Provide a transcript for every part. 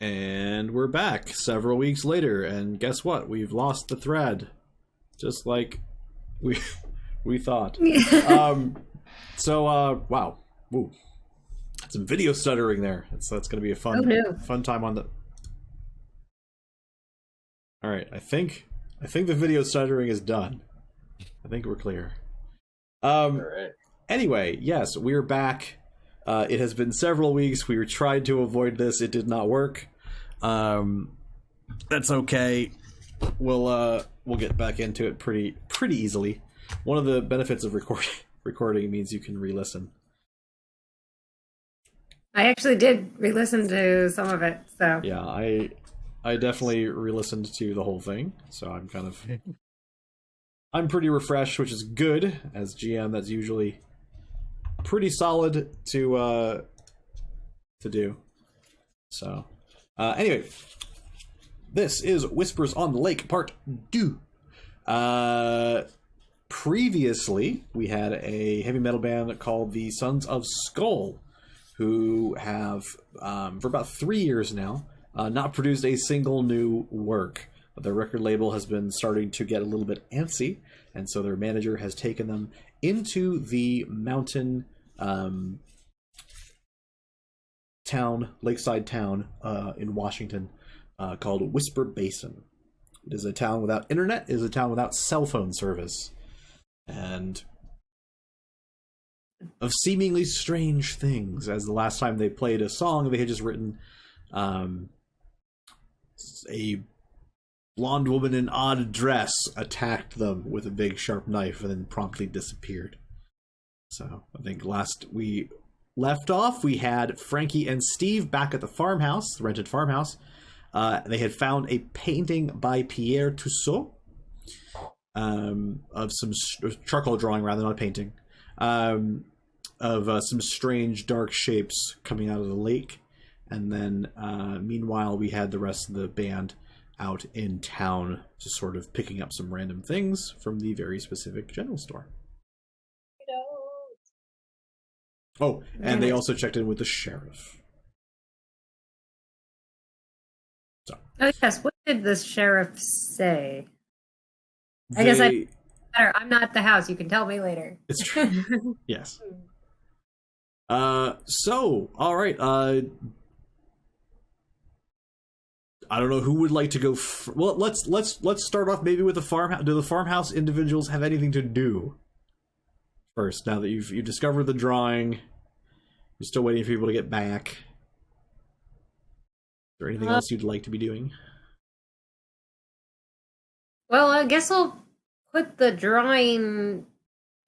And we're back several weeks later, and guess what? We've lost the thread, just like we thought. Wow, woo, some video stuttering there. That's going to be a fun time on the. All right, I think the video stuttering is done. I think we're clear. All right. Anyway, yes, we're back. It has been several weeks. We were trying to avoid this. It did not work. That's okay. We'll get back into it pretty easily. One of the benefits of recording means you can re-listen. I actually did re-listen to some of it. So yeah, I definitely re-listened to the whole thing. So I'm pretty refreshed, which is good. As GM, that's usually pretty solid to do. So anyway, this is Whispers on the Lake Part 2. Previously, we had a heavy metal band called the Sons of Skull, who have, for about 3 years now, not produced a single new work. Their record label has been starting to get a little bit antsy, and so their manager has taken them into the mountain lakeside town in Washington called Whisper Basin. It is a town without internet. It is a town without cell phone service. And of seemingly strange things, as the last time they played a song they had just written, a blonde woman in odd dress attacked them with a big sharp knife and then promptly disappeared. So I think last we left off, we had Frankie and Steve back at the farmhouse, the rented farmhouse. They had found a painting by Pierre Tussaud, of some charcoal drawing, rather, not a painting, of some strange dark shapes coming out of the lake. And then meanwhile, we had the rest of the band out in town, just sort of picking up some random things from the very specific general store. Oh, and they also checked in with the sheriff. So. Oh yes, what did the sheriff say? I guess I'm not at the house. You can tell me later. It's true. Yes. So, all right. I don't know who would like to go. Well, let's start off maybe with the farmhouse. Do the farmhouse individuals have anything to do first? Now that you've discovered the drawing, you're still waiting for people to get back. Is there anything else you'd like to be doing? Well, I guess I'll put the drawing.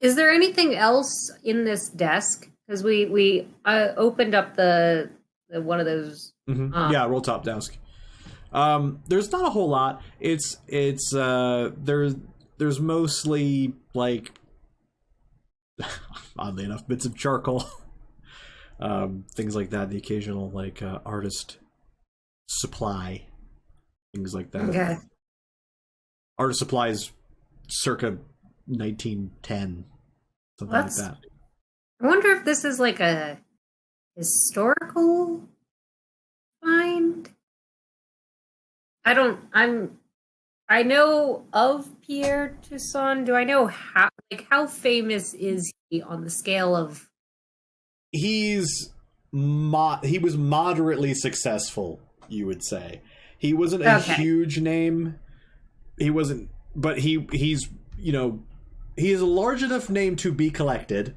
Is there anything else in this desk? Because we opened up the one of those. Mm-hmm. Yeah, roll top desk. There's not a whole lot. It's there's mostly, like, oddly enough, bits of charcoal, things like that. The occasional, like, artist supply, things like that. Okay. Artist supplies circa 1910, something like that. I wonder if this is like a historical find. I know of Pierre Toussaint. Do I know how famous is he on the scale of? He was moderately successful, you would say. He wasn't a huge name. He wasn't, but he's he is a large enough name to be collected,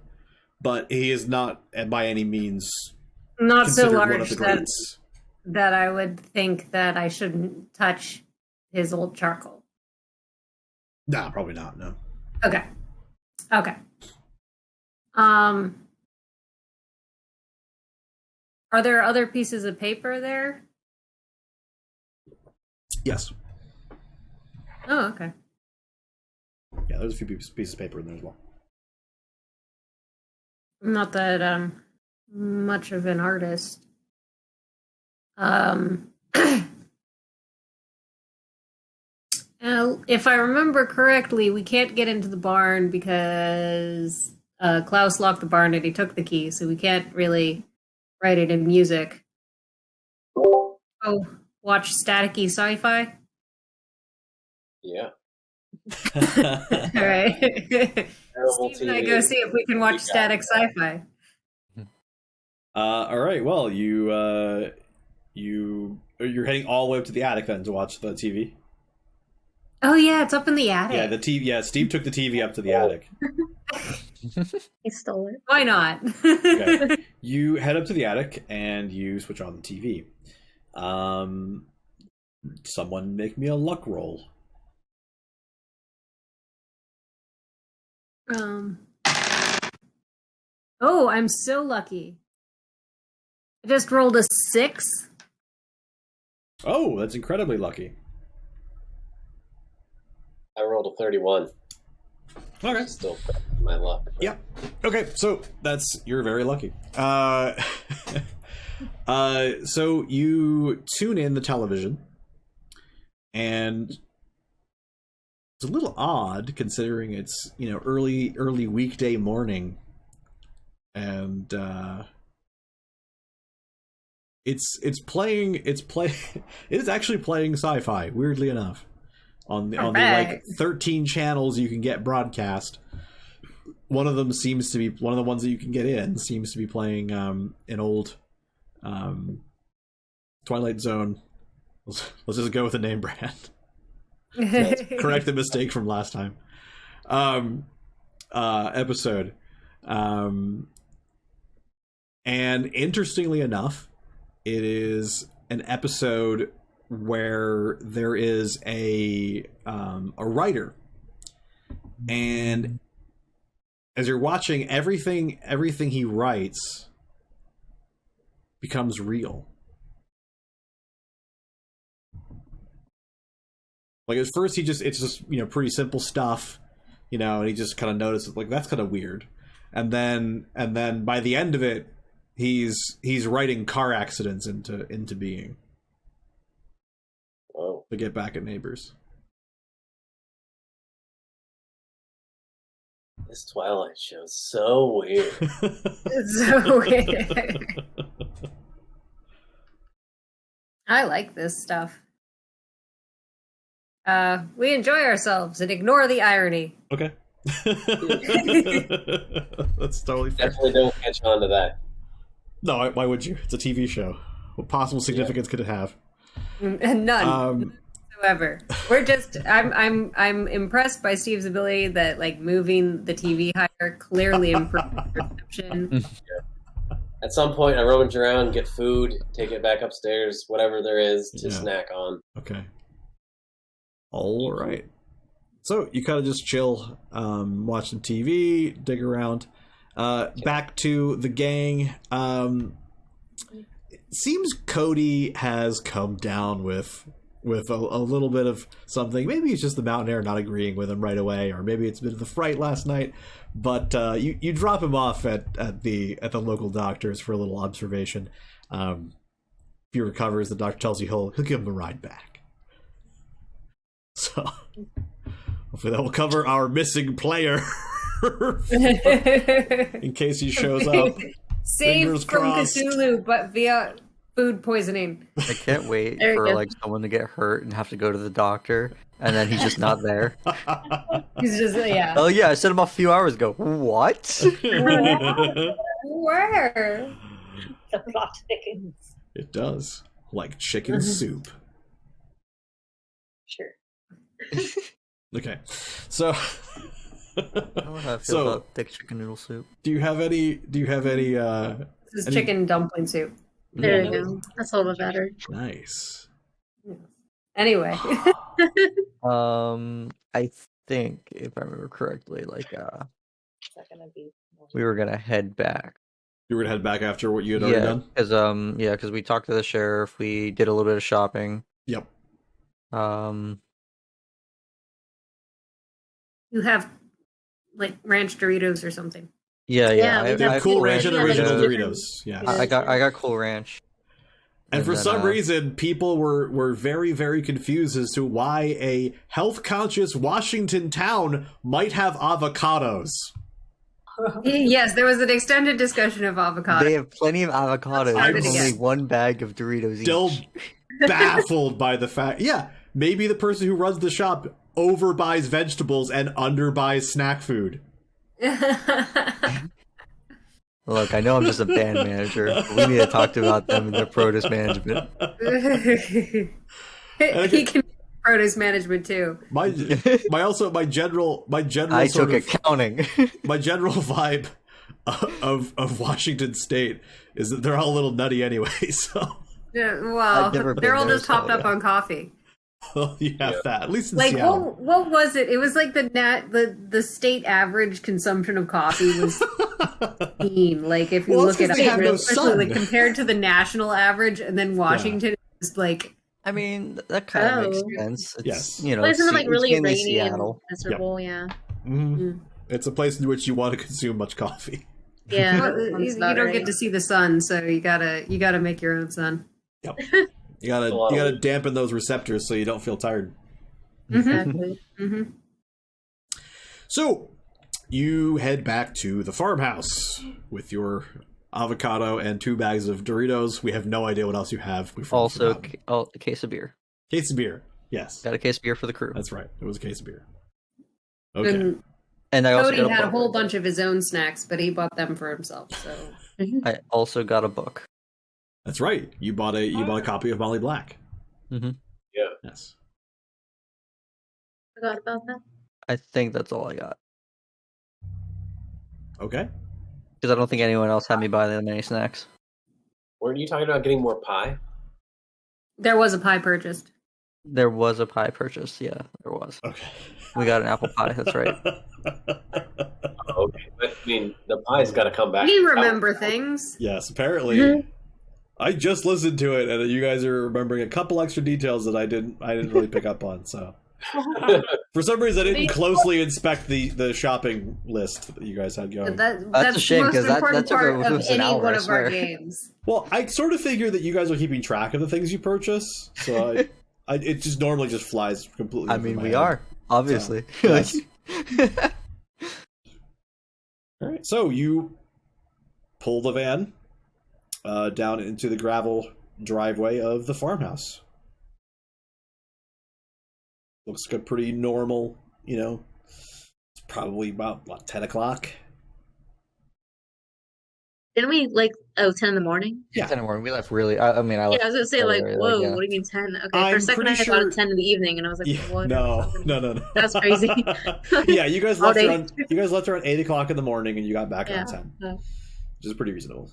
but he is not by any means not so large that I would think that I shouldn't touch his old charcoal. Nah, probably not. No. Okay. Are there other pieces of paper there? Yes. Oh, okay. Yeah, there's a few pieces of paper in there as well. Not that I'm much of an artist. If I remember correctly, we can't get into the barn because Klaus locked the barn and he took the key, so we can't really write it in music. Oh, watch staticky sci-fi. Yeah. All right. Terrible Steve and I TV. go see if we can watch static sci-fi. All right. Well, you're heading all the way up to the attic then to watch the TV. Oh yeah, it's up in the attic. Yeah, the TV. Yeah, Steve took the TV up to the attic. I stole it. Why not? Okay. You head up to the attic and you switch on the TV. Someone make me a luck roll. Oh, I'm so lucky. I just rolled a 6. Oh, that's incredibly lucky. I rolled a 31. Okay. Still my luck. But... Yep. Okay, so you're very lucky. So you tune in the television, and it's a little odd considering it's early weekday morning, and it is actually playing sci-fi. Weirdly enough, on the like 13 channels you can get broadcast. One of them seems to be one of the ones that you can get in seems to be playing an old Twilight Zone. Let's just go with the name brand. Correct the mistake from last time. Episode. And interestingly enough, it is an episode where there is a writer, and as you're watching, everything he writes becomes real. Like at first it's just pretty simple stuff, and he just kind of notices like that's kind of weird, and then by the end of it, he's writing car accidents into being. Whoa. To get back at neighbors. This Twilight show's so weird. It's so weird. I like this stuff. We enjoy ourselves and ignore the irony. Okay. That's totally fair. Definitely don't catch on to that. No, why would you? It's a TV show. What possible significance could it have? None whatsoever. We're just I'm impressed by Steve's ability that like moving the TV higher clearly improves perception. Yeah. At some point I rummage around, get food, take it back upstairs, whatever there is to snack on. Okay. All right. So you kind of just chill, watch some TV, dig around. Back to the gang. It seems Cody has come down with a little bit of something. Maybe it's just the mountain air not agreeing with him right away, or maybe it's a bit of the fright last night. But you drop him off at the local doctor's for a little observation. If he recovers, the doctor tells you he'll give him a ride back. So hopefully that will cover our missing player in case he shows up. Saved from Cthulhu, but via food poisoning. I can't wait for like someone to get hurt and have to go to the doctor, and then he's just not there. He's just Oh yeah, I sent him off a few hours ago. What? Where? The plot thickens. It does, like chicken soup. Sure. Okay, so. I don't know how I feel about thick chicken noodle soup. Do you have any? This is chicken dumpling soup. There you go. That's a little better. Nice. Anyway. I think if I remember correctly, like we were gonna head back. You were gonna head back after what you had already done? Because we talked to the sheriff, we did a little bit of shopping. Yep. You have like ranch Doritos or something. Yeah. They have Cool Ranch and original Doritos. Yeah. I got Cool Ranch. And for some reason, people were very, very confused as to why a health-conscious Washington town might have avocados. Yes, there was an extended discussion of avocados. They have plenty of avocados. Only one bag of Doritos each. baffled by the fact. Yeah, maybe the person who runs the shop overbuys vegetables and underbuys snack food. Look, I know I'm just a band manager. But we need to talk about them and their produce management. He can produce management too. My general I took accounting. My general vibe of Washington State is that they're all a little nutty anyway. So Yeah, well, they're all just topped up yeah. on coffee. well, you have that at least in Like Seattle. what was it? It was like the state average consumption of coffee was mean. Like if you Well, look that's at 'cause they have no especially like sun. compared to the national average, and then Washington is like I mean, that kind of Oh. makes sense. It's, Yes. you know, But isn't it like it's really mainly rainy and Seattle. miserable? Yeah. Mhm. It's a place in which you want to consume much coffee. Yeah. well, that you sounds about don't right. get to see the sun, so you gotta make your own sun. Yep. You gotta dampen those receptors so you don't feel tired. Exactly. Mm-hmm. So you head back to the farmhouse with your avocado and 2 bags of Doritos. We have no idea what else you have. We Also, forgot. a case of beer. Case of beer. Yes, Got a case of beer for the crew. that's right. It was a case of beer. Okay. And And I also Cody got had a book. whole bunch of his own snacks, but he bought them for himself. So I also got a book. That's right. You bought a copy of Molly Black. Mhm. Yeah. Yes. Forgot about that. I think that's all I got. Okay. Because I don't think anyone else had me buy that many snacks. Weren't you talking about getting more pie? there was a pie purchased. There was a pie purchase. Yeah, there was. Okay. We got an apple pie. That's right. Oh, okay, but I mean, the pie's got to come back. We remember things. Yes. Apparently, Mhm. I just listened to it, and you guys are remembering a couple extra details that I didn't really pick up on. So for some reason, I didn't closely inspect the shopping list that you guys had going. That's a shame, the most 'cause that important took part of almost an any hour, one I of our swear. games. Well, I sort of figure that you guys are keeping track of the things you purchase, so it just normally just flies completely. I over mean, my we head. are obviously. Yes. All right, so you pull the van down into the gravel driveway of the farmhouse. Looks like a pretty normal, it's probably about 10 o'clock. Didn't we 10 in the morning? Yeah. 10 in the morning. We left really. I mean, I Yeah, left I was gonna say earlier, whoa, yeah. what do you mean 10? Okay, I'm for a second I pretty thought sure- 10 in the evening, and I was like, Yeah, what? no. That's crazy. Yeah, you guys All left day. around 8 o'clock in the morning, and you got back around 10, Yeah. which is pretty reasonable.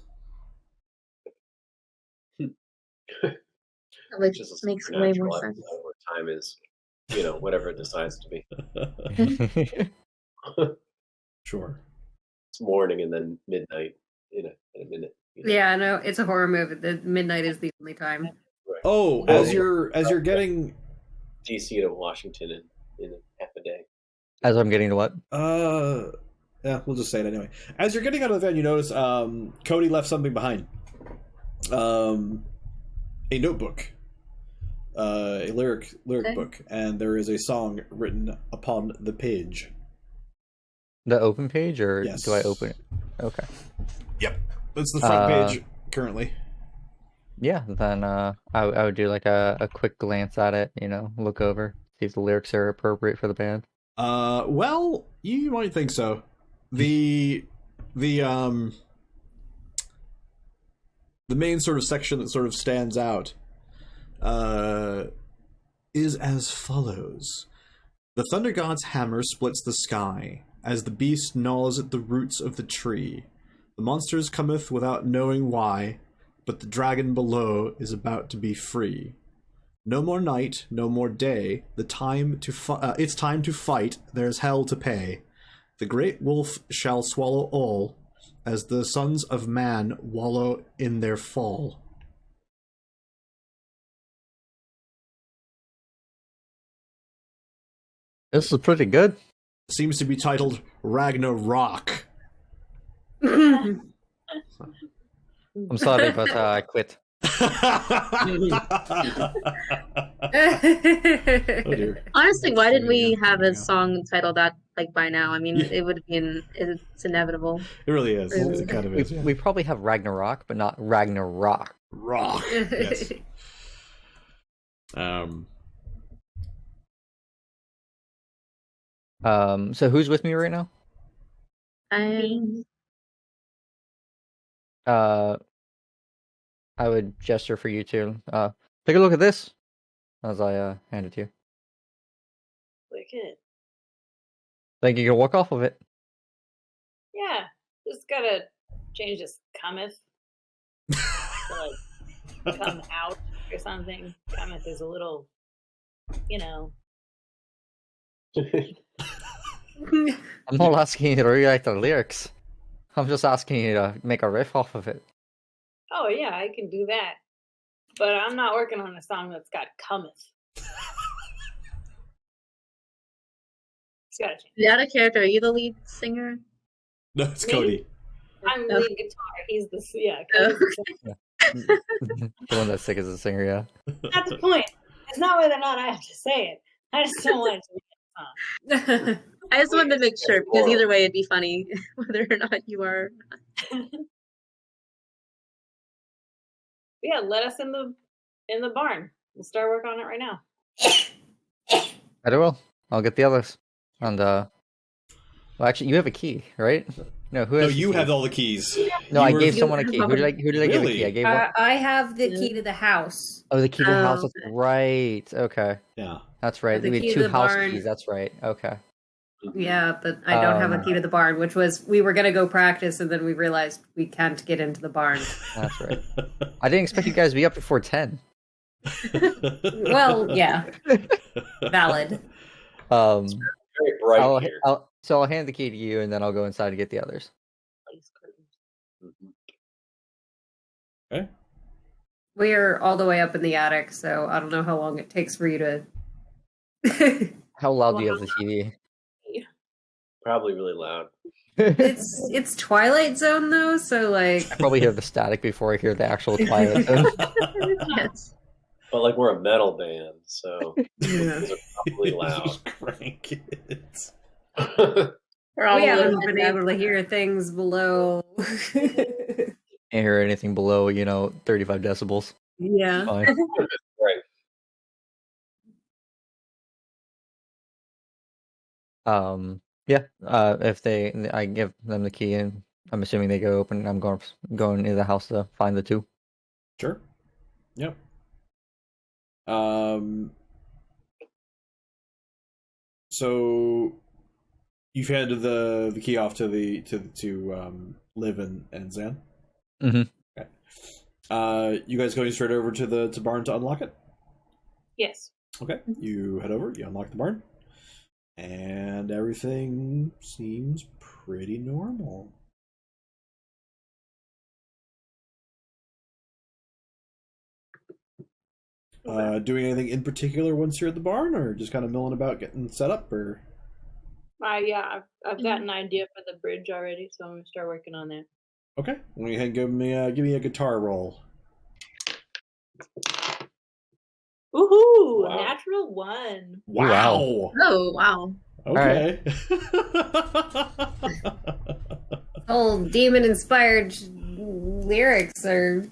Which Just makes way more supernatural sense. episode where time is, whatever it decides to be. Sure. It's morning and then midnight in a minute. Yeah, I know it's a horror movie. The midnight is the only time. Right. Oh, as you're getting DC to Washington in half a day. As I'm getting to what? yeah, we'll just say it anyway. As you're getting out of the van, you notice Cody left something behind. A notebook. A lyric Okay. book, and there is a song written upon the page. The open page, or Yes. do I open it? Okay. Yep. It's the front page currently. Yeah, then I would do like a quick glance at it, look over, see if the lyrics are appropriate for the band. Well, you might think so. The main sort of section that sort of stands out is as follows. The thunder god's hammer splits the sky, as the beast gnaws at the roots of the tree. The monsters cometh without knowing why, but the dragon below is about to be free. No more night, no more day. It's time to fight. There's hell to pay. The great wolf shall swallow all, as the sons of man wallow in their fall. This is pretty good. Seems to be titled Ragnarok. I'm sorry, but I quit. Oh dear. Honestly, why didn't we Yeah. have a song titled that by now? I mean, it would have been, it's inevitable. It really is. Really? It kind of We, is. Yeah. we probably have Ragnarok, but not Ragnarok. Rock. Yes. So who's with me right now? I would gesture for you two. Take a look at this as I hand it to you. Look at. Think you can walk off of it? Yeah, just gotta change this cometh. To, like, come out or something. Cometh is a little, you know. I'm not asking you to rewrite the lyrics. I'm just asking you to make a riff off of it. Oh yeah, I can do that. But I'm not working on a song that's got cometh. It's gotta change. Is that a character? Are you the lead singer? No, it's Me? Cody. I'm lead guitar. He's the The one that's sick as a singer, yeah. That's the point. It's not whether or not I have to say it. I just don't want it to be a song. I just wanted to make sure because either way it'd be funny whether or not you are. Yeah, let us in the barn. We'll start work on it right now. I will. I'll get the others. And well, actually, you have a key, right? No, who No, has? you the key? have all the keys. No, You I were- gave someone a key. Who did I give a Really? key? I gave one. I have the key to the house. Oh, the key to the house. Oh, That's right. Okay, Yeah. that's right. The We key had to two the house barn. keys. That's right. Okay. Yeah, but I don't have a key to the barn, which was we were gonna go practice, and then we realized we can't get into the barn. That's right. I didn't expect you guys to be up before 10. Well, yeah, valid. Very bright here. So I'll hand the key to you, and then I'll go inside to get the others. Okay. We're all the way up in the attic, so I don't know how long it takes for you to. How loud do you have the TV? Probably really loud. It's Twilight Zone though, so like I probably hear the static before I hear the actual Twilight Zone. Yes. But like we're a metal band, so yeah. these are probably loud. Just crank it. We're all we haven't living been in able to hear things below. Can't hear anything below, 35 decibels. Yeah. Fine. Right. Yeah. If I give them the key, and I'm assuming they go open. I'm going into the house to find the two. Sure. Yep. So you've handed the key off to Liv and Zan. Mhm. Okay. You guys going straight over to the barn to unlock it? Yes. Okay. You head over. You unlock the barn, and everything seems pretty normal. Doing anything in particular once you're at the barn, or just kind of milling about getting set up, or? Yeah, I've got an idea for the bridge already, so I'm gonna start working on that. Okay. Go ahead and give me a guitar roll. Woohoo! Wow. Natural 1. Wow. Oh wow. Okay. Whole demon-inspired lyrics are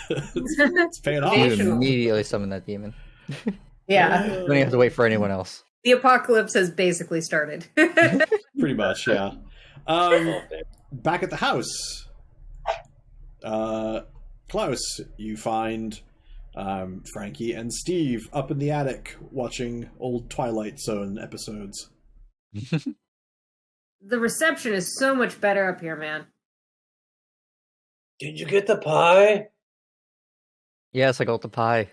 it's paying off. You Foundational. immediately summon that demon. yeah. You don't have to wait for anyone else. The apocalypse has basically started. Pretty much, yeah. Oh, man. Back at the house, Klaus, you find Frankie and Steve up in the attic watching old Twilight Zone episodes. The reception is so much better up here, man. Did you get the pie? Yes, I got the pie.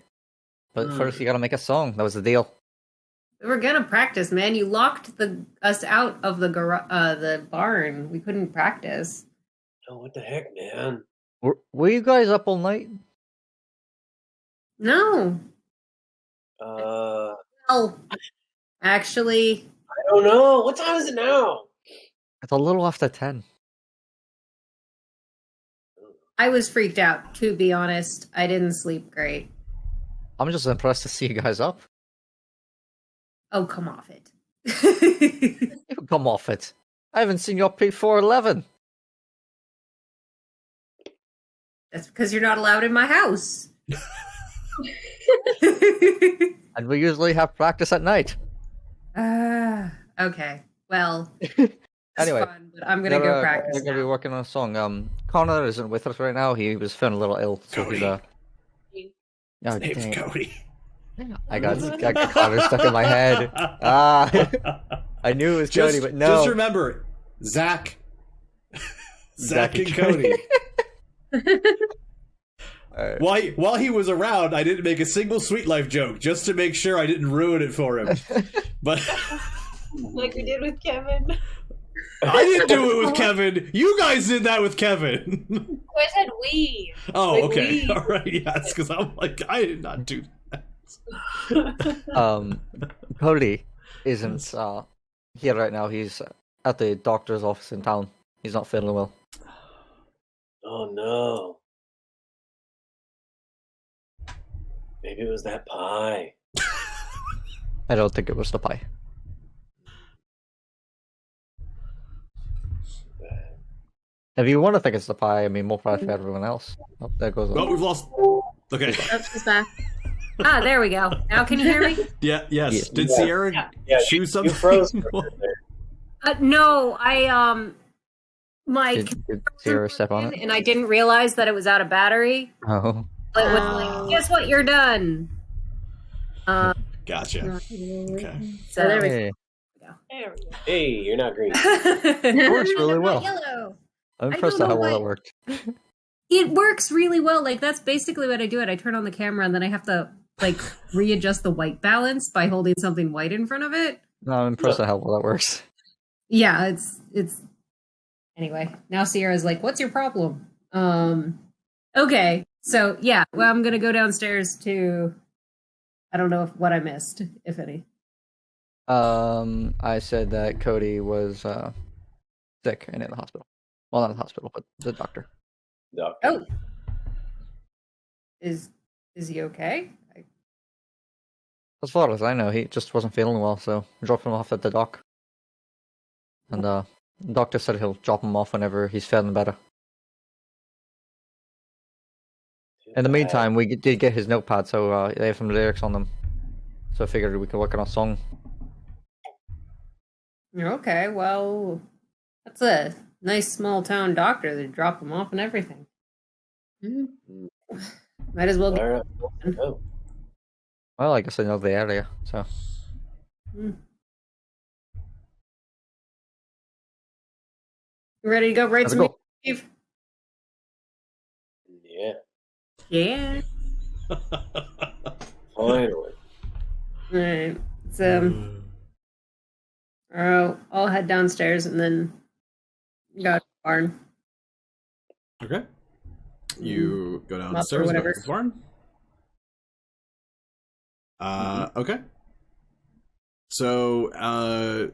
But first, you gotta make a song. That was the deal. We're gonna practice, man. You locked us out of the barn. We couldn't practice. Oh, what the heck, man? Were you guys up all night? No. I Oh, actually, don't know. What time is it now? It's a little after 10. I was freaked out. To be honest, I didn't sleep great. I'm just impressed to see you guys up. Oh, come off it. You come off it. I haven't seen you up before 11. That's because you're not allowed in my house. And we usually have practice at night. Okay. Well, it's Anyway, fun, but I'm gonna go practice they're gonna be now. working on a song. Connor isn't with us right now. He was feeling a little ill, so he's Oh, His name's dang. Cody. I got Connor stuck in my head. I knew it was Cody, but no. Just remember, Zach and Cody. Alright. While he was around, I didn't make a single Sweet Life joke, just to make sure I didn't ruin it for him. But Like we did with Kevin. I didn't do it with Kevin. You guys did that with Kevin. I said we. Oh, Like okay. we. All right, yes, because I'm like, I did not do that. Cody isn't here right now. He's at the doctor's office in town. He's not feeling well. Oh no. Maybe it was that pie. I don't think it was the pie. If you want to think it's the pie, I mean, more power to everyone else. Oh, there goes. Oh, we've lost. Okay. Oh, she's back. Ah, there we go. Now can you hear me? Yeah. Yes. Yeah. Did Yeah. Sierra Yeah, choose something? You froze for a minute there. No, my Did Sierra step on it? and I didn't realize that it was out of battery. Oh. It was like, guess what? You're done. Gotcha. Okay. So there we Hey, There we go. Hey, you're not green. it works really well. Yellow. I'm I impressed don't at how know well why- it worked. It works really well. Like that's basically what I do. I turn on the camera and then I have to like readjust the white balance by holding something white in front of it. No, I'm impressed at how well that works. Yeah, it's anyway. Now Sierra's like, "What's your problem?" Okay, so yeah, well, I'm gonna go downstairs to. I don't know what I missed, if any. I said that Cody was sick and in the hospital. Well, not in the hospital, but the doctor. Doctor. Oh, is he okay? As far as I know, he just wasn't feeling well, so we dropped him off at the dock. And the doctor said he'll drop him off whenever he's feeling better. In the meantime, we did get his notepad, so they have some lyrics on them. So I figured we could work on a song. Okay, well, that's a nice small town doctor. They drop him off and everything. Might as well get. All right. Oh. Well, I guess I know the area, so. You ready to go write Let's some go. music, Yeah. Steve? Yeah. Finally. All right. So, I'll head downstairs and then go to the barn. Okay. You go Up or downstairs, go to whatever. the barn. Okay. So,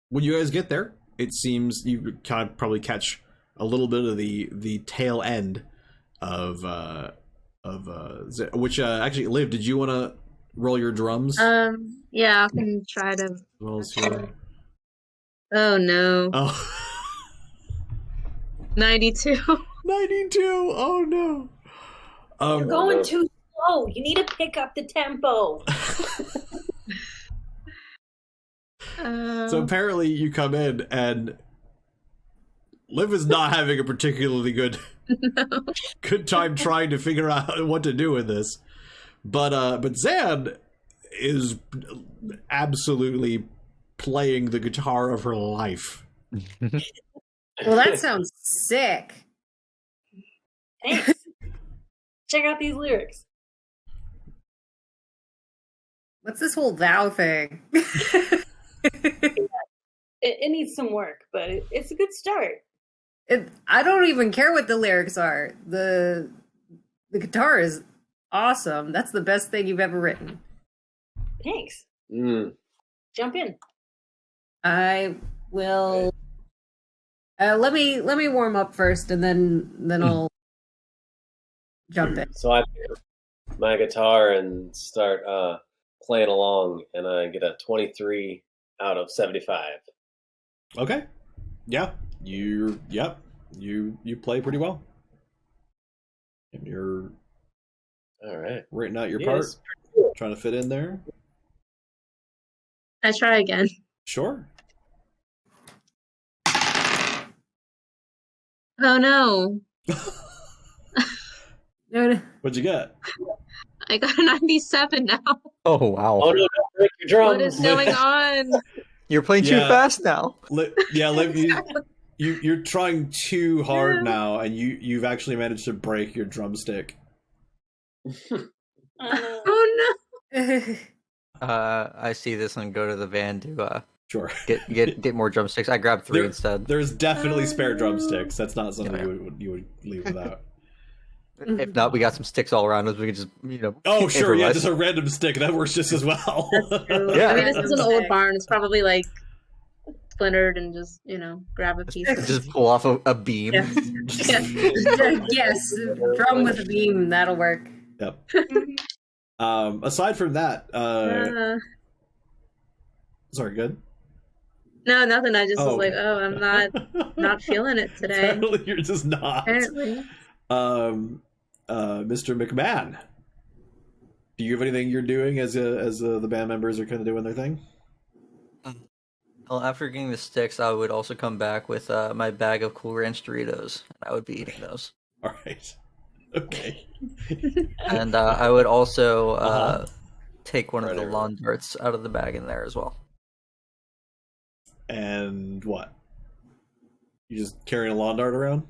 when you guys get there, it seems you kind of probably catch a little bit of the tail end of which actually, Liv, did you want to roll your drums? Yeah, I can try to. Well as your... Oh no, Oh. 92. 92. Oh no. You're going too slow. You need to pick up the tempo. So apparently you come in and Liv is not having a particularly good time trying to figure out what to do with this. But Zan is absolutely playing the guitar of her life. Well, that sounds sick. Thanks. Check out these lyrics. What's this whole thou thing? It needs some work, but it's a good start. I don't even care what the lyrics are. The guitar is awesome. That's the best thing you've ever written. Thanks. Mm. Jump in. I will. Let me warm up first, and then I'll jump in. So I pick up my guitar and start playing along, and I get a 23 out of 75. Okay. Yeah. You play pretty well. And you're All right. writing out your Yeah, part. it's pretty cool. Trying to fit in there? I try again. Sure. Oh no. No. What'd you get? I got a 97 now. Oh wow. Oh no! Don't break your drums. What is going on? You're playing too Yeah. fast now. Liv, you're trying too hard now, and you've actually managed to break your drumstick. Oh no. I see this and go to the van to Sure. get more drumsticks. I grabbed 3 There- instead. There's definitely spare drumsticks. That's not something Yeah. you would leave without. If not, we got some sticks all around us. We can just Oh, sure, yeah, improvise. just a random stick. That works just as well. Yeah. I mean, this is an old barn. It's probably like splintered and just, grab a piece. Just pull off a beam. Yeah. Yes, drum with a beam. That'll work. Yep. Aside from that, sorry, good. No, nothing. I just Oh, was like, okay. oh, I'm not feeling it today. Apparently you're just not. Apparently. Mr. McMahon, do you have anything you're doing as the band members are kind of doing their thing? Well, after getting the sticks, I would also come back with my bag of Cool Ranch Doritos. I would be eating those. All right. Okay. And I would also Uh-huh. take one of the Right. lawn darts out of the bag in there as well. And what? You just carrying a lawn dart around?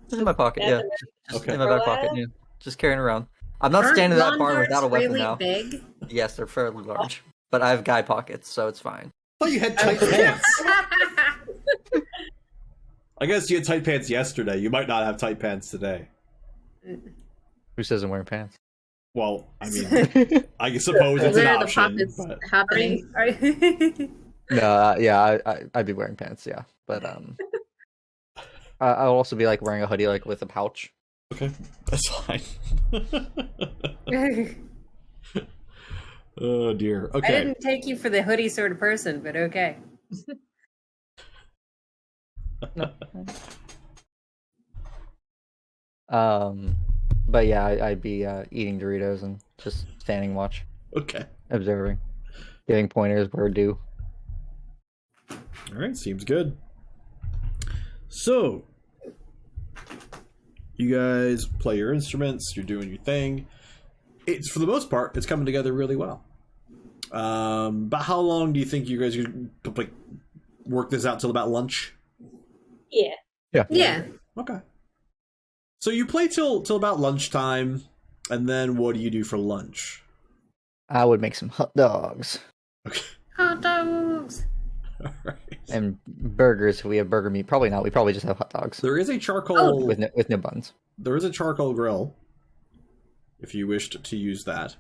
Just in my pocket, yeah. Just Okay. in my For a back pocket, while? yeah. Just carrying around. I'm not Aren't standing in that lawn barn darts without a weapon really now. big? Yes, they're fairly large. But I have guy pockets, so it's fine. I thought you had tight pants. I guess you had tight pants yesterday. You might not have tight pants today. Who says I'm wearing pants? Well, I mean, I suppose it's an Where are the option. pockets But happening? No, yeah, I'd be wearing pants, yeah. But I'll also be like wearing a hoodie like with a pouch. okay, that's fine. Oh dear. I Okay. didn't take you for the hoodie sort of person, but okay. But yeah, I'd be eating Doritos and just standing watch, Okay. observing, giving pointers where due. All right. Seems good. So, you guys play your instruments. You're doing your thing. It's for the most part, it's coming together really well. But how long do you think you guys are gonna like work this out till about lunch? Yeah. Yeah. Okay. So you play till about lunchtime, and then what do you do for lunch? I would make some hot dogs Okay. Hot dogs. All right. and burgers if we have burger meat. Probably not. We probably just have hot dogs There is a charcoal. with no buns. There is a charcoal grill. If you wished to use that,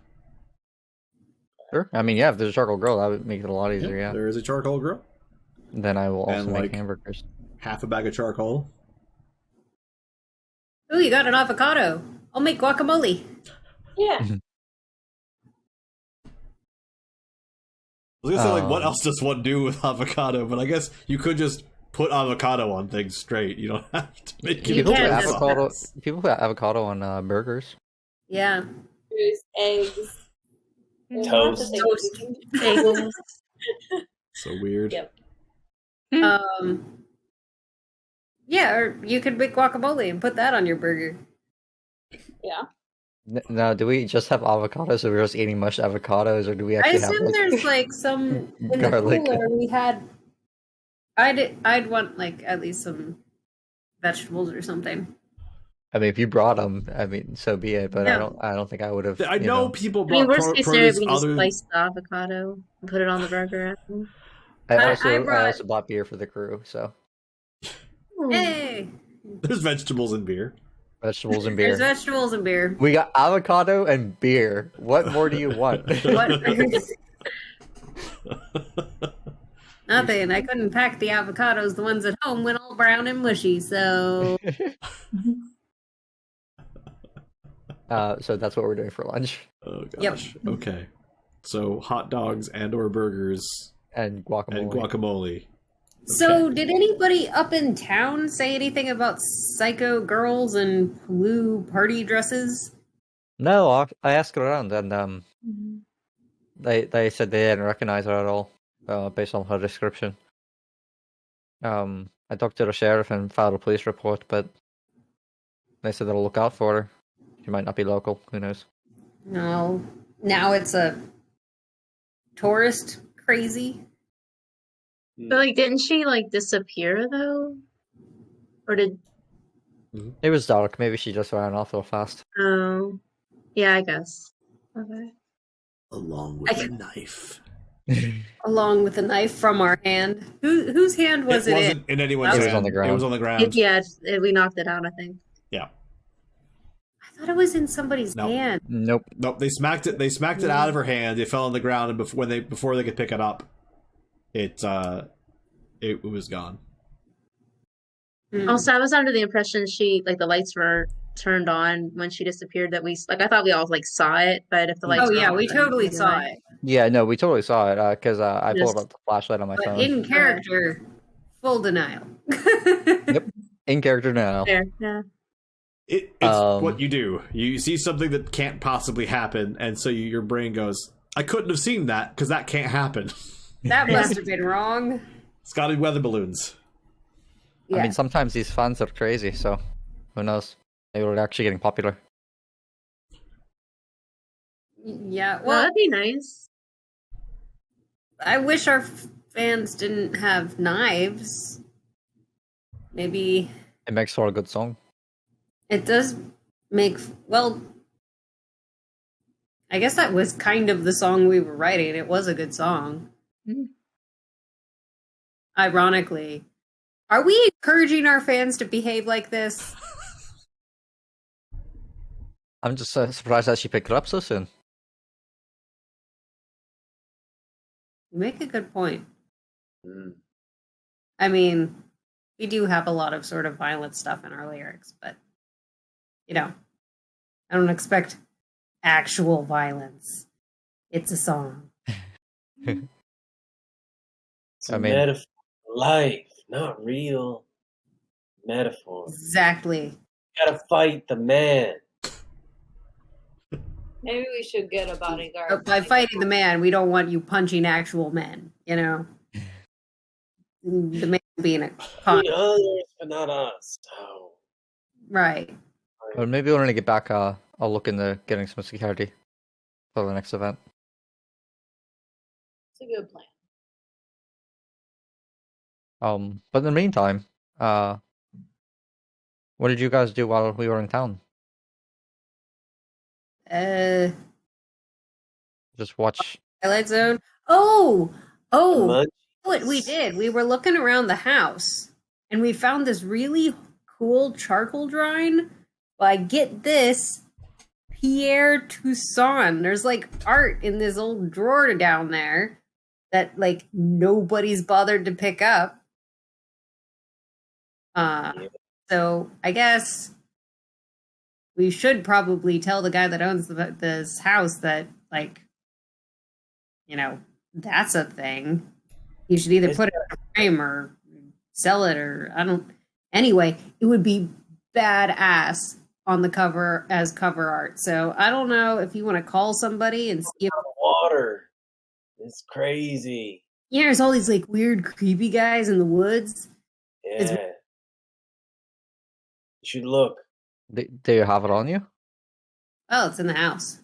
Sure. I mean, yeah, if there's a charcoal grill, that would make it a lot easier. Yeah. there is a charcoal grill. Then I will also And, make like- hamburgers. Half a bag of charcoal. Ooh, you got an avocado. I'll make guacamole. Yeah. I was gonna say, like, what else does one do with avocado? But I guess you could just put avocado on things straight. You don't have to make it. You People put can, into just- avocado. sauce. People put avocado on burgers. Yeah. There's eggs. Toast. Toast. Bagels. So weird. Yep. Yeah, or you could make guacamole and put that on your burger. Yeah. No, do we just have avocados? So we're just eating mushed avocados, or do we I actually have assume like there's like some in garlic? the cooler. We had. I'd want like at least some vegetables or something. I mean, if you brought them, I mean, so be it. But Yeah. I don't think I would have. I know people I mean, brought worst case scenario, produce we can just other. slice the avocado and put it on the burger. I I also brought- bought beer for the crew, so Hey, There's vegetables and beer. vegetables and there's beer. vegetables and beer. We got avocado and beer. What more do you want? What? Nothing. I couldn't pack the avocados. The ones at home went all brown and mushy. So So that's what we're doing for lunch Oh Yep. gosh. Okay. So hot dogs and/or burgers and guacamole. and guacamole. So, did anybody up in town say anything about psycho girls and blue party dresses? No, I asked around, and They said they didn't recognize her at all, based on her description. I talked to the sheriff and filed a police report, but they said they'll look out for her. She might not be local. Who knows? No. Now it's a tourist crazy. But like, didn't she like disappear though? Or did? It was dark. Maybe she just ran off real fast. Oh, yeah, I guess. Okay. Along with a knife. Along with a knife from our hand. Whose hand was it wasn't in anyone's It was hand. on the ground. It was on the ground. We knocked it out, I think. Yeah. I thought it was in somebody's No. hand. Nope. Nope. They smacked it. They smacked it out of her hand. It fell on the ground, and before they could pick it up, it was gone. Also, I was under the impression the lights were turned on when she disappeared. I thought we all like saw it, but if the lights Oh were yeah, on, we then totally maybe saw not. it. Yeah, no, we totally saw it because I pulled Just- up the flashlight on my But phone. in character, full denial. Yep. In character now. There, yeah. It's what you do. You see something that can't possibly happen, and so your brain goes, "I couldn't have seen that because that can't happen." That must have been wrong. It's got to be weather balloons. Yeah. I mean, sometimes these fans are crazy, so who knows? Maybe we're actually getting popular. Yeah, Well, well, that'd be nice. I wish our fans didn't have knives. Maybe It makes for a good song. it does make, well, I guess that was kind of the song we were writing. It was a good song. Mhm. Ironically. Are we encouraging our fans to behave like this? I'm just surprised that she picked it up so soon. You make a good point. Mm. I mean, we do have a lot of sort of violent stuff in our lyrics, but, I don't expect actual violence. It's a song. It's I a mean- metaphor for life, not real. Metaphor. Exactly. You gotta fight the man. Maybe we should get a bodyguard. But by fighting the man, we don't want you punching actual men, The man being a con. The others, but not us. Oh. Right. Well, maybe when I get back, I'll look into getting some security for the next event. It's a good plan. But in the meantime, what did you guys do while we were in town? Just watch. Twilight Zone. Oh, Munch. what we did. We were looking around the house and we found this really cool charcoal drawing by, get this, Pierre Toussaint. There's like art in this old drawer down there that like nobody's bothered to pick up. So I guess we should probably tell the guy that owns this house that, like, that's a thing. You should either put it in a frame or sell it, or Anyway, it would be badass on the cover as cover art. So I don't know if you want to call somebody and see if Water. It's crazy. there's all these like weird, creepy guys in the woods. Yeah. You should look. Do you have it on you? Oh, it's in the house.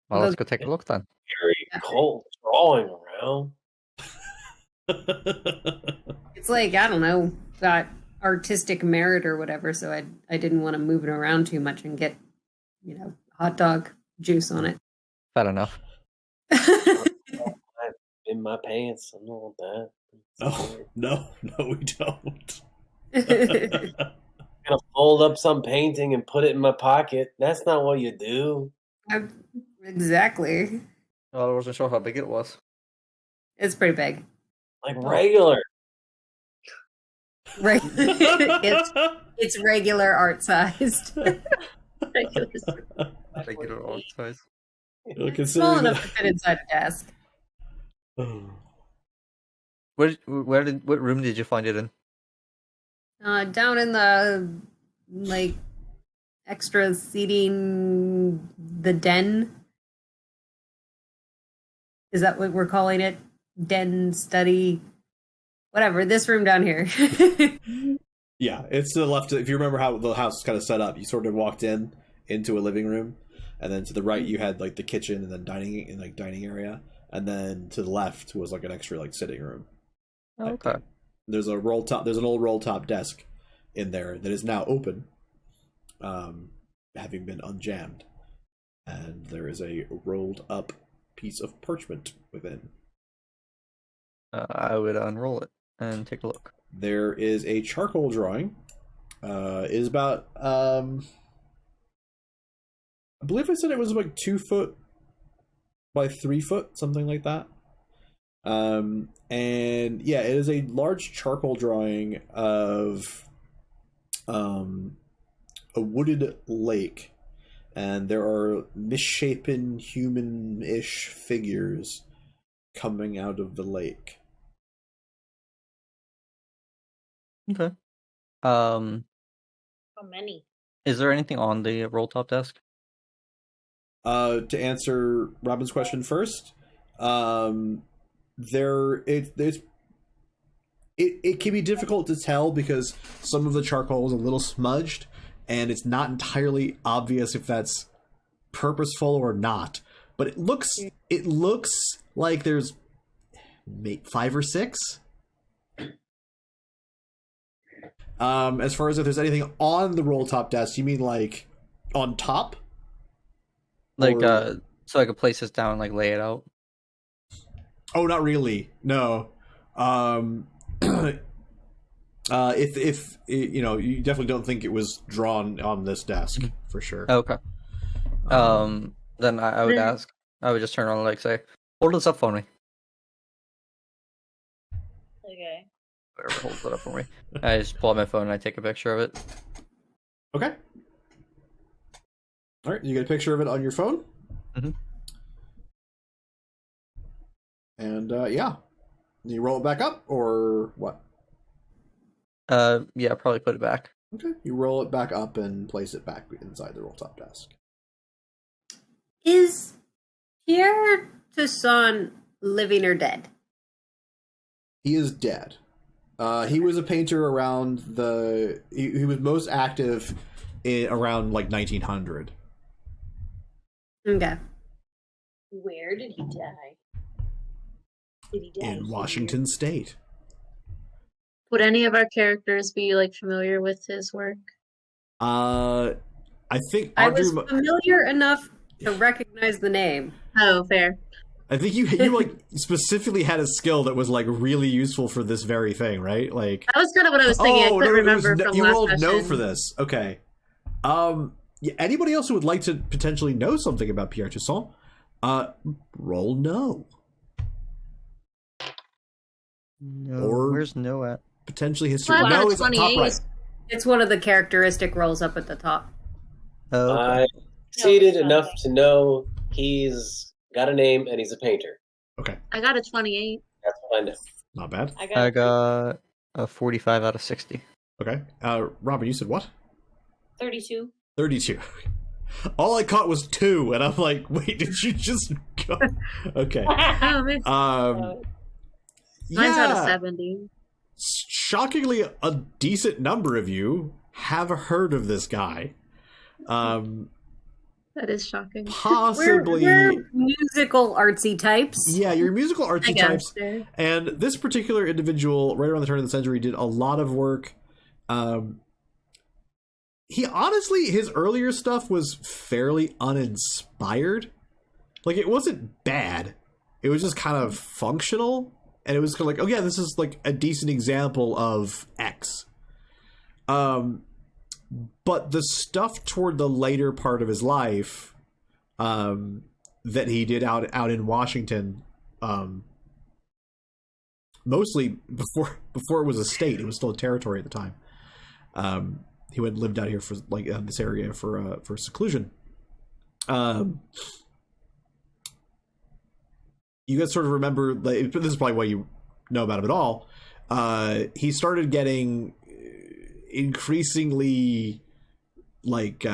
Well, let's go take a look then. Very cold drawing around. It's like, I don't know, got artistic merit or whatever, so I didn't want to move it around too much and get, hot dog juice on it. Fair enough. In my pants. I know that. Oh, no, we don't. I'm gonna fold up some painting and put it in my pocket. That's not what you do. Exactly. Well, I wasn't sure how big it was. It's pretty big. Like regular. Right. It's regular art sized. Regular old size. Small enough to fit inside a desk. What room did you find it in? Down in the like extra seating, the den. Is that what we're calling it? Den, study, whatever. This room down here. Yeah, it's to the left. If you remember how the house is kind of set up, you sort of walked into a living room, and then to the right you had like the kitchen and then dining area, and then to the left was like an extra like sitting room. Okay. There's an old roll top desk in there that is now open, having been unjammed, and there is a rolled up piece of parchment within. I would unroll it and take a look. There is a charcoal drawing. It is about I believe I said it was like 2 foot by 3 foot, something like that. And yeah, it is a large charcoal drawing of a wooded lake, and there are misshapen human-ish figures coming out of the lake. Okay. How many? Is there anything on the roll top desk? To answer Robin's question first, it can be difficult to tell because some of the charcoal is a little smudged, and it's not entirely obvious if that's purposeful or not. But it looks like there's 5 or 6. As far as if there's anything on the roll top desk, you mean like on top? Like, Or- so I could place this down and like lay it out. Oh, not really. No. If you know, you definitely don't think it was drawn on this desk for sure. Okay. Then I would ask. I would just turn around and like say, "Hold this up for me." Okay. Whatever holds it up for me. I just pull out my phone and I take a picture of it. Okay. All right, you get a picture of it on your phone. Mm-hmm. And yeah, you roll it back up or what? Yeah, probably put it back. Okay, you roll it back up and place it back inside the roll top desk. Is Pierre Toussaint living or dead? He is dead. He was a painter around he was most active around like 1900. Okay. Where did he die? Did he die In here? Washington State. Would any of our characters be like familiar with his work? I think I was Audrey, familiar enough to recognize the name. Oh, fair. I think you like specifically had a skill that was like really useful for this very thing, right? Like, That was kind of what I was thinking. I couldn't remember from you last rolled session. no for this. Okay. Yeah, anybody else who would like to potentially know something about Pierre Toussaint, roll no. No, Or- where's no at? Potentially history. Well, I got No a is on top 28. right. It's one of the characteristic rolls up at the top. Oh, okay. I succeeded enough to know he's got a name and he's a painter. Okay, I got a 28. That's what I know. not bad. I got a 45 out of 60. Okay, Robin, you said what? 32. 32. All I caught was 2, and I'm like, wait, did you just go? Okay. Oh, man. Mine's out of Yeah. 70. Shockingly, a decent number of you have heard of this guy. That is shocking. Possibly. We're musical artsy types. Yeah, you're musical I artsy guess. types. Fair. And this particular individual, right around the turn of the century, did a lot of work. He honestly, his earlier stuff was fairly uninspired. Like, it wasn't bad. It was just kind of functional. And it was kind of like, oh yeah, this is like a decent example of X. But the stuff toward the later part of his life, that he did out in Washington, mostly before it was a state, it was still a territory at the time. He went and lived out here for like in this area for seclusion. You guys sort of remember, like, this is probably why you know about him at all. He started getting increasingly like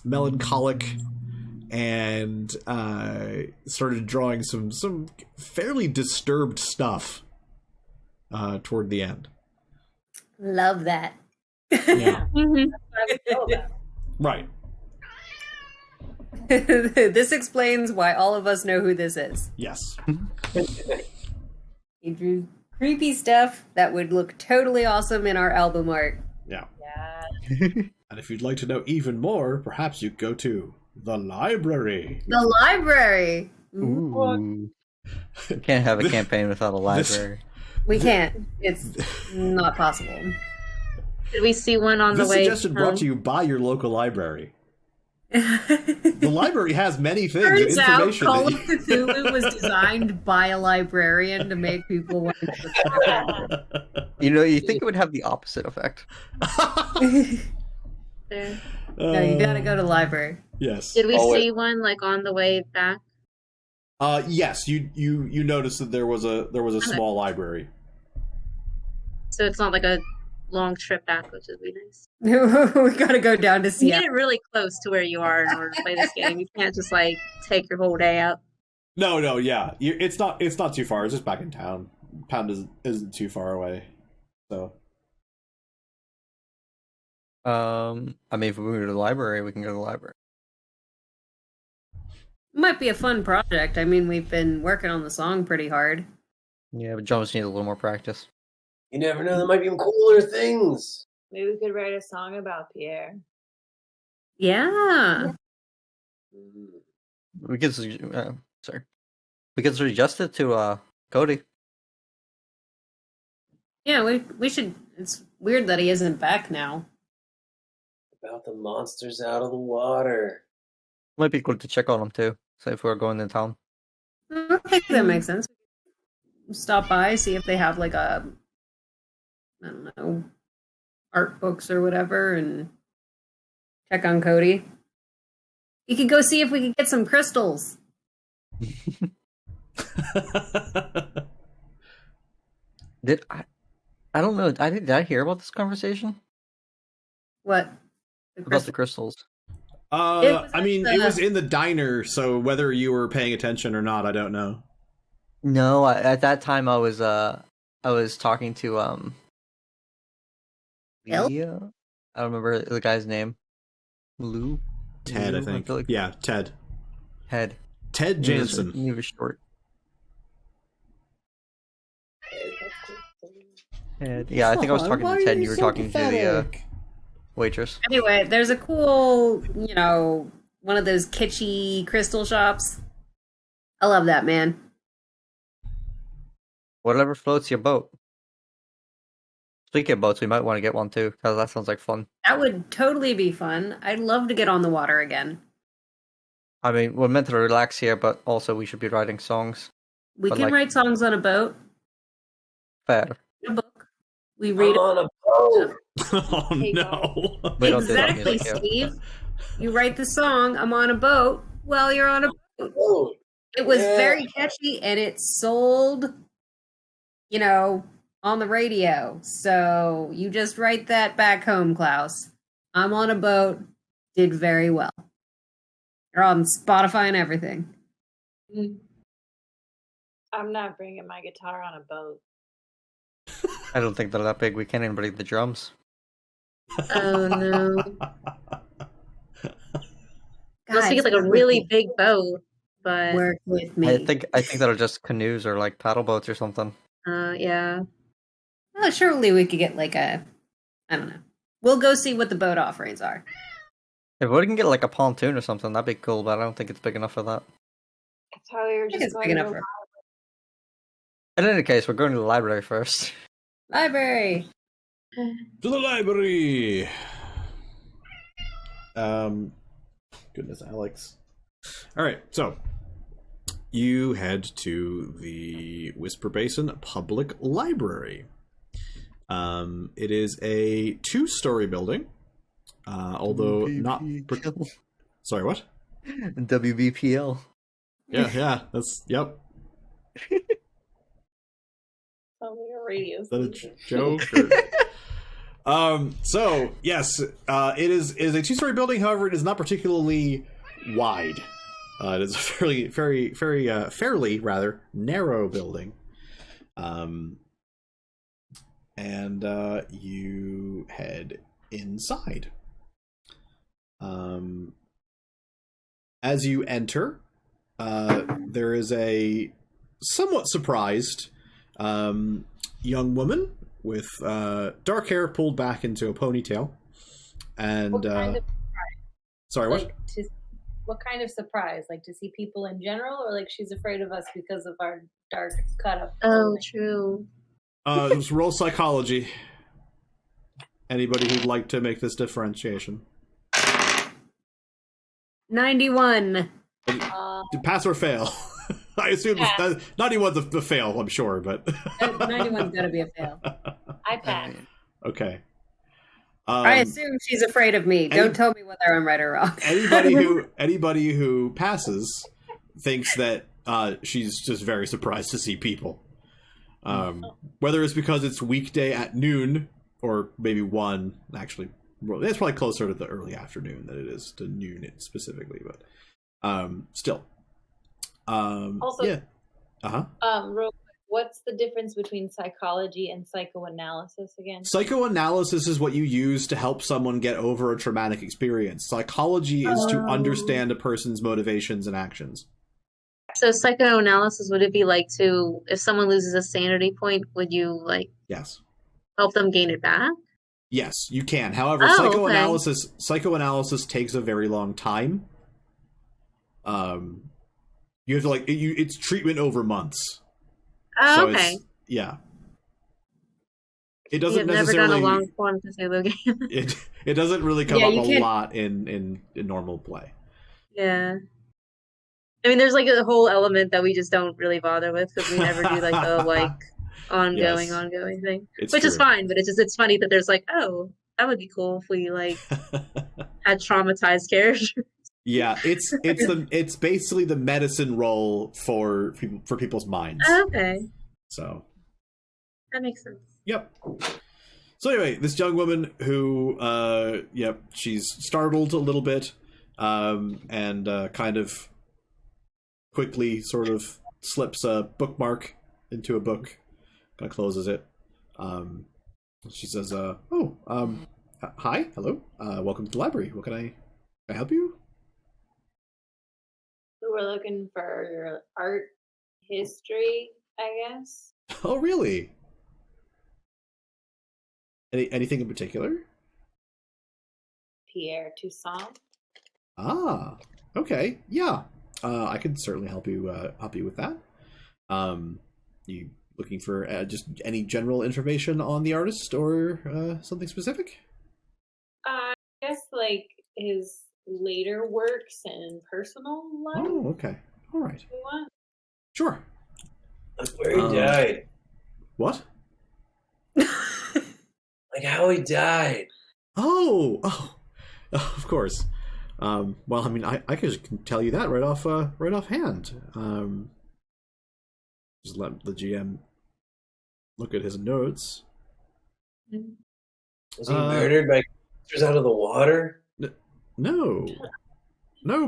melancholic and started drawing some fairly disturbed stuff toward the end. Love that. Yeah. Mhm. Right. This explains why all of us know who this is. Yes. He drew creepy stuff that would look totally awesome in our album art. Yeah. Yeah. And if you'd like to know even more, perhaps you go to the library. The library. Ooh. You can't have a campaign without a library. We can't. It's not possible. Did we see one on This the way? suggestion brought to you by your local library. The library has many things and Turns out information. Call that of Cthulhu was designed by a librarian to make people want to You know, you think it would have the opposite effect. There. No, you gotta go to the library. Yes. Did we Oh, see one like on the way back? Yes. You noticed that there was a small library. So it's not like a long trip back, which would be nice. We gotta go down to You Seattle. get it really close to where you are in order to play this game. You can't just like take your whole day out. No, yeah. It's not too far. It's just back in town. Pound isn't too far away. So. I mean, if we go to the library, we can go to the library. Might be a fun project. I mean, we've been working on the song pretty hard. Yeah, but Jones needs a little more practice. You never know, there might be cooler things. Maybe we could write a song about Pierre. Yeah. We could, we could suggest it to Cody. Yeah, we should. It's weird that he isn't back now. About the monsters out of the water. Might be good to check on him too. Say if we're going to town. I think that makes sense. Stop by, see if they have like I don't know, art books or whatever, and check on Cody. You could go see if we could get some crystals. I don't know. Did I hear about this conversation What? about the crystals? I mean, it was in the diner, so whether you were paying attention or not, I don't know. No, at that time I was talking to Bill? Leah? I don't remember the guy's name. Lou? Ted, I Lou? think. feel like Yeah, Ted. Ted. Ted Jansen. He was short. Ted. Yeah, I think I was talking to Ted and you were talking to the waitress. Anyway, there's a cool, one of those kitschy crystal shops. I love that, man. Whatever floats your boat. Speaking of boats, we might want to get one too, because that sounds like fun. That would totally be fun. I'd love to get on the water again. I mean, we're meant to relax here, but also we should be writing songs. We But, can write songs on a boat, Fair. a book. We read I'm on a boat. Oh no! We don't do that exactly, music here. Steve. You write the song, I'm on a boat, while you're on a boat. Boat. It was Yeah. very catchy, and it sold, on the radio. So you just write that back home, Klaus. I'm on a boat. Did very well. You're on Spotify and everything. I'm not bringing my guitar on a boat. I don't think they're that big. We can't even bring the drums. Oh no! Unless you Guys, get like a work really with- big boat, but work with me. I think that'll just canoes or like paddle boats or something. yeah. Well, surely we could get like I don't know. We'll go see what the boat offerings are. If we can get like a pontoon or something, that'd be cool. But I don't think it's big enough for that. That's how we were I think just it's going big to enough for In any case, we're going to the library first. library. To the library. Goodness, Alex. All right, so you head to the Whisper Basin Public Library. It is a 2-story building, although not. Sorry, what? WBPL. Yeah, that's yep. Sounds like a radio Is that a station. joke? So yes, it is a 2-story building. However, it is not particularly wide. It is a fairly rather narrow building. And you head inside. As you enter, there is a somewhat surprised young woman with dark hair pulled back into a ponytail. And What kind of sorry, what? like what kind of surprise? Like to see people in general, or like she's afraid of us because of our dark cut up? Oh, true. Just roll psychology. Anybody who'd like to make this differentiation. 91. Pass or fail. I assume Pass. 91's the fail, I'm sure, but 91's gotta be a fail. I pass. okay. I assume she's afraid of me. Don't tell me whether I'm right or wrong. anybody who passes thinks that she's just very surprised to see people. Whether it's because it's weekday at noon or maybe 1, actually, it's probably closer to the early afternoon than it is to noon specifically, but still. Also, yeah. real quick, what's the difference between psychology and psychoanalysis again? Psychoanalysis is what you use to help someone get over a traumatic experience. Psychology is to understand a person's motivations and actions. So psychoanalysis, would it be like if someone loses a sanity point, would you like Yes. help them gain it back? Yes, you can. However, psychoanalysis takes a very long time. You have to it's treatment over months. Oh, So okay. Yeah. It doesn't You've never necessarily done a long form Cthulhu game. it doesn't really come Yeah, up you a can't- lot in normal play. Yeah. I mean, there's like a whole element that we just don't really bother with because we never do like the ongoing thing, It's which is true. fine. But it's funny that there's like, oh, that would be cool if we like had traumatized characters. Yeah, it's basically the medicine role for people's minds. Okay, So that makes sense. yep. So anyway, this young woman who she's startled a little bit, and kind of quickly sort of slips a bookmark into a book, kind of closes it. She says, hi, hello, welcome to the library. What can I help you? So we're looking for your art history, I guess. Oh, really? Anything in particular? Pierre Toussaint. Ah, okay, yeah. I could certainly help you with that. You looking for just any general information on the artist or something specific? I guess like his later works and personal life. Oh, okay, all right, We want. sure. That's where he died. What? Like how he died. Oh, of course. Well, I mean, I can tell you that right offhand. Just let the GM look at his notes. Was he murdered by creatures out of the water? No,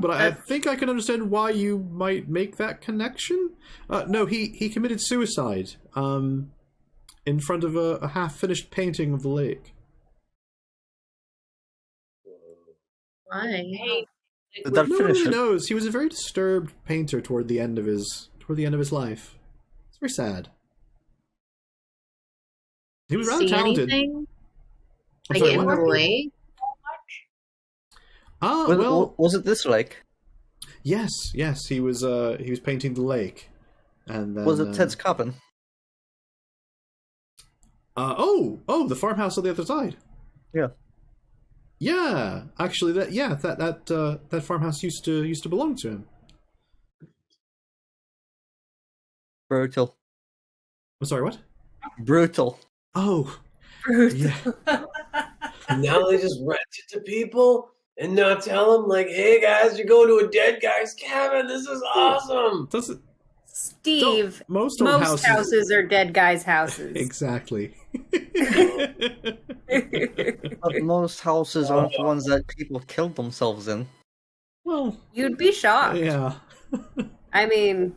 but I think I can understand why you might make that connection. No, he committed suicide. In front of a half-finished painting of the lake. Why? Hey, Did that No one finish really it? knows. He was a very disturbed painter toward the end of his life. It's very sad. He was rather See talented. anything? I'm Like sorry, in what? the lake? Was it this lake? Yes. He was painting the lake, and then Was it Ted's cabin? the farmhouse on the other side. Yeah. Yeah, actually, that farmhouse used to belong to him. Brutal. I'm sorry, what? Brutal. Oh, yeah. Now they just rent it to people and not tell them, like, hey guys, you're going to a dead guy's cabin. This is awesome. Doesn't Steve, most old houses are dead guys' houses. exactly. But most houses aren't the ones that people killed themselves in. Well, You'd be shocked. yeah. I mean,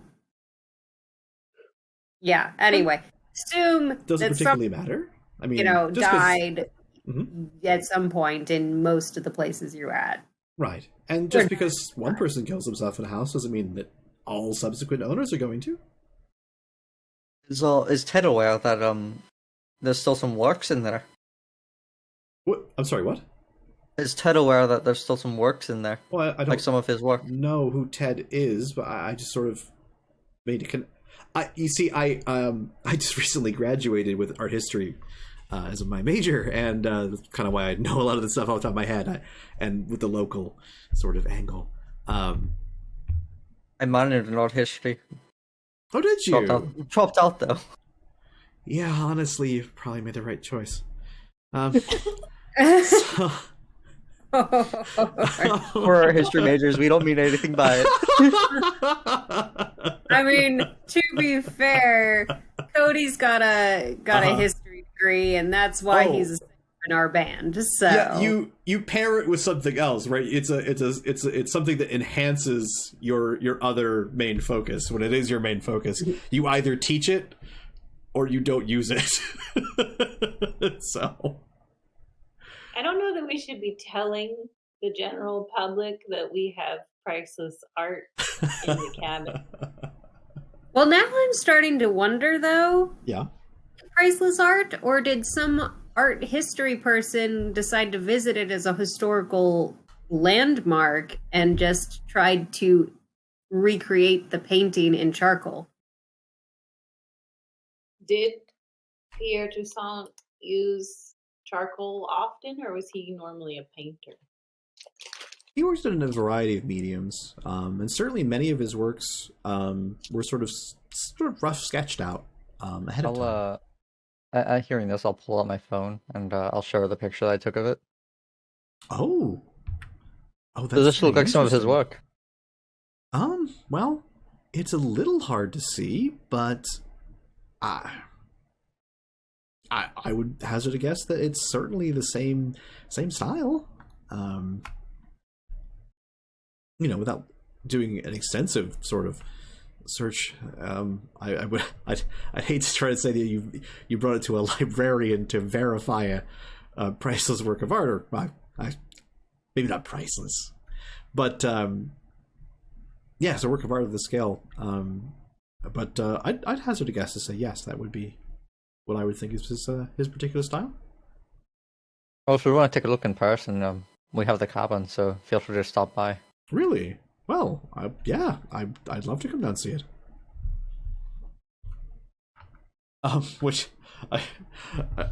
yeah. Anyway, assume Doesn't that some, particularly matter. I mean, just 'cause- died Mhm. at some point in most of the places you're at. Right. And just because one person kills himself in a house doesn't mean that all subsequent owners are going to. Is Ted aware that there's still some works in there? What? I'm sorry, what? Is Ted aware that there's still some works in there? Well, I don't Like some of his work? know who Ted is, but I just sort of made a you see, I just recently graduated with art history as my major, and that's kind of why I know a lot of the stuff off the top of my head, and with the local sort of angle. I minored in art history. Oh, did you? Dropped out though. Yeah, honestly, you probably made the right choice. So, For our history majors, we don't mean anything by it. I mean, to be fair, Cody's got a history degree, and that's why Oh. he's in our band. So yeah, you pair it with something else, right? It's something that enhances your other main focus. When it is your main focus, you either teach it or you don't use it. So I don't know that we should be telling the general public that we have priceless art in the cabin. well, now I'm starting to wonder, though, yeah. priceless art, or did some art history person decide to visit it as a historical landmark and just tried to recreate the painting in charcoal? Did Pierre Toussaint use charcoal often, or was he normally a painter? He worked in a variety of mediums, and certainly many of his works were sort of rough sketched out ahead of time. Hearing this, I'll pull out my phone and I'll show her the picture that I took of it. Oh, that's Does this look very like some of his interesting. work? Well, it's a little hard to see, but I would hazard a guess that it's certainly the same style. Without doing an extensive sort of search, I'd hate to try to say that you brought it to a librarian to verify a priceless work of art, or maybe not priceless, but yeah, it's a work of art of the scale. But I'd hazard a guess to say yes, that would be what I would think is his particular style. Well, if we want to take a look in person, we have the cabin, so feel free to stop by. Really? Well, I'd love to come down and see it. Which I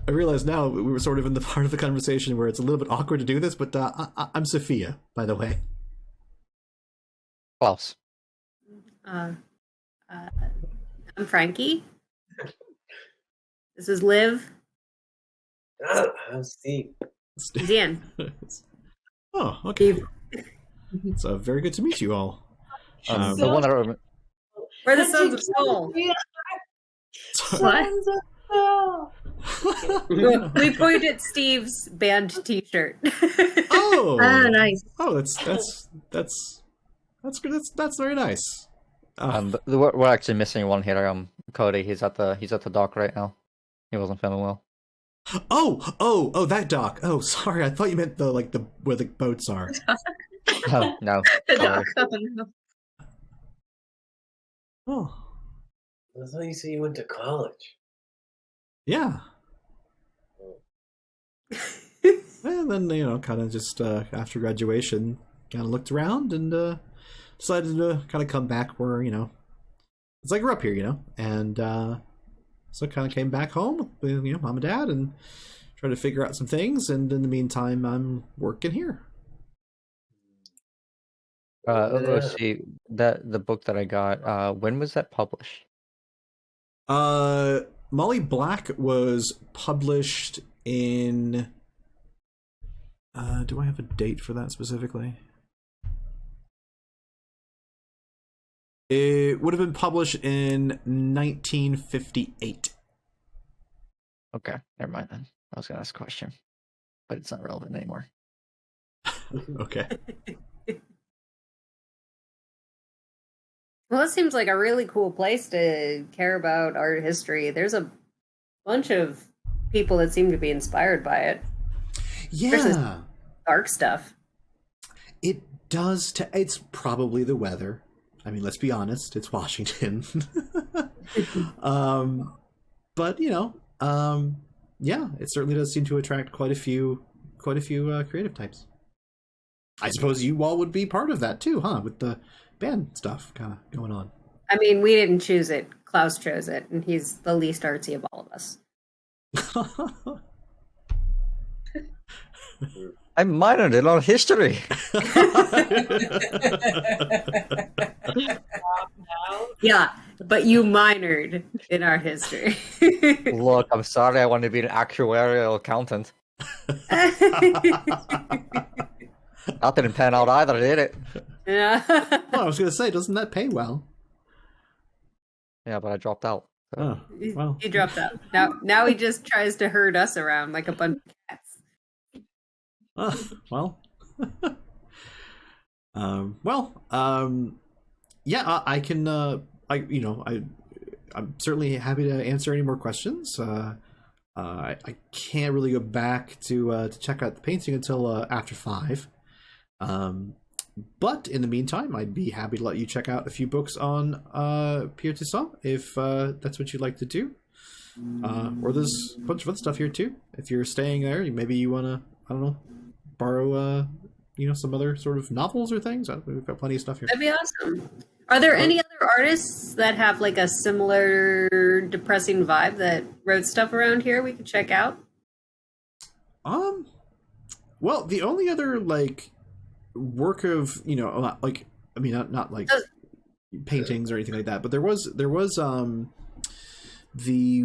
realize now we were sort of in the part of the conversation where it's a little bit awkward to do this, but I'm Sophia, by the way. Klaus. I'm Frankie. This is Liv. I'm Steve. Dan. Oh, okay. Steve. It's very good to meet you all. The one I don't We're the Sons of Soul. Sons of Soul. We point at Steve's band T-shirt. Oh, Nice. oh, that's good. That's very nice. we're actually missing one here. Cody, he's at the dock right now. He wasn't feeling well. Oh, that dock. Oh, sorry, I thought you meant the where the boats are. Oh, no. The Sorry. doc. Oh, no. Oh, I thought you said you went to college. yeah. And then kind of just after graduation, kind of looked around and decided to kind of come back where it's like we're up here, and so kind of came back home with mom and dad and tried to figure out some things. And in the meantime, I'm working here. Let's see the book that I got. When was that published? Molly Black was published in. Do I have a date for that specifically? It would have been published in 1958. Okay, never mind then. I was gonna ask a question, but it's not relevant anymore. Okay. Well, it seems like a really cool place to care about art history. There's a bunch of people that seem to be inspired by it. Yeah, Dark stuff. it does. It's probably the weather. I mean, let's be honest. It's Washington. But yeah, it certainly does seem to attract quite a few creative types. I suppose you all would be part of that too, huh? With the band stuff kind of going on. I mean, we didn't choose it. Klaus chose it, and he's the least artsy of all of us. I minored in art history. No. Yeah, but you minored in art history. Look, I'm sorry. I want to be an actuarial accountant. That didn't pan out either, did it? Yeah. Well, I was going to say, doesn't that pay well? Yeah, but I dropped out. Oh, well. He dropped out. Now he just tries to herd us around like a bunch of cats. Well. Yeah, I can. I'm certainly happy to answer any more questions. I can't really go back to check out the painting until after 5. But in the meantime, I'd be happy to let you check out a few books on Pierre Tissot if that's what you'd like to do. Or there's a bunch of other stuff here too. If you're staying there, maybe you want to, I don't know, borrow some other sort of novels or things. We've got plenty of stuff here. That'd be awesome. Are there any other artists that have like a similar depressing vibe that wrote stuff around here we could check out? Well, the only other work of not like paintings or anything like that, but there was the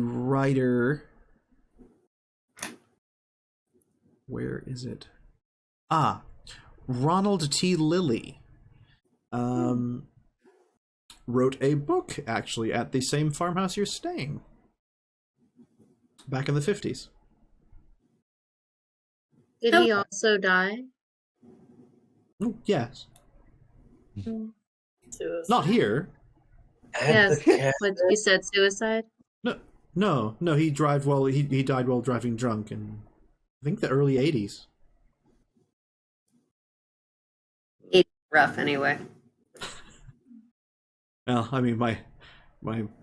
writer. Where is it? Ronald T. Lilly wrote a book actually at the same farmhouse you're staying back in the 50s. Did he also die? Oh, yes. Suicide. Not here. Yes, but you said suicide? No. He died while driving drunk in, I think, the early 80s. It's rough anyway. Well, I mean, my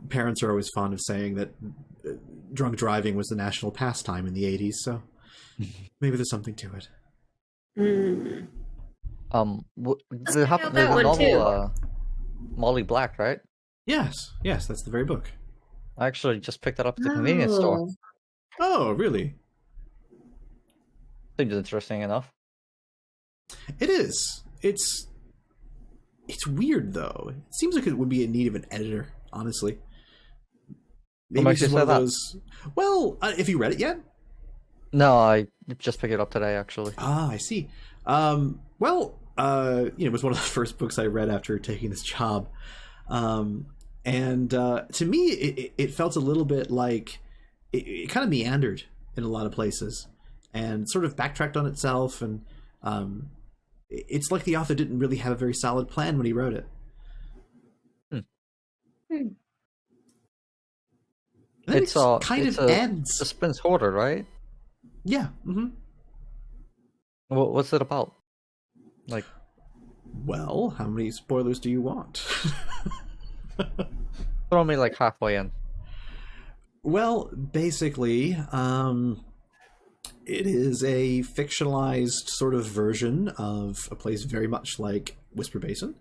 parents are always fond of saying that drunk driving was the national pastime in the 80s, so maybe there's something to it. Mm. There's check out a that one, novel, Molly Black, right? Yes, that's the very book. I actually just picked it up at the convenience store. Oh, really? Seems interesting enough. It is. It's weird, though. It seems like it would be in need of an editor, honestly. What makes you it's say one of that? those. Well, have you read it yet? No, I just picked it up today, actually. Ah, I see. It was one of the first books I read after taking this job. And to me, it felt a little bit like it kind of meandered in a lot of places and sort of backtracked on itself. And it's like the author didn't really have a very solid plan when he wrote it. And then It's kind it's of ends. suspense horror, right? Yeah. Mm-hmm. What's it about? Like, Well, how many spoilers do you want? throw me like halfway in. Well, basically, it is a fictionalized sort of version of a place very much like Whisper Basin,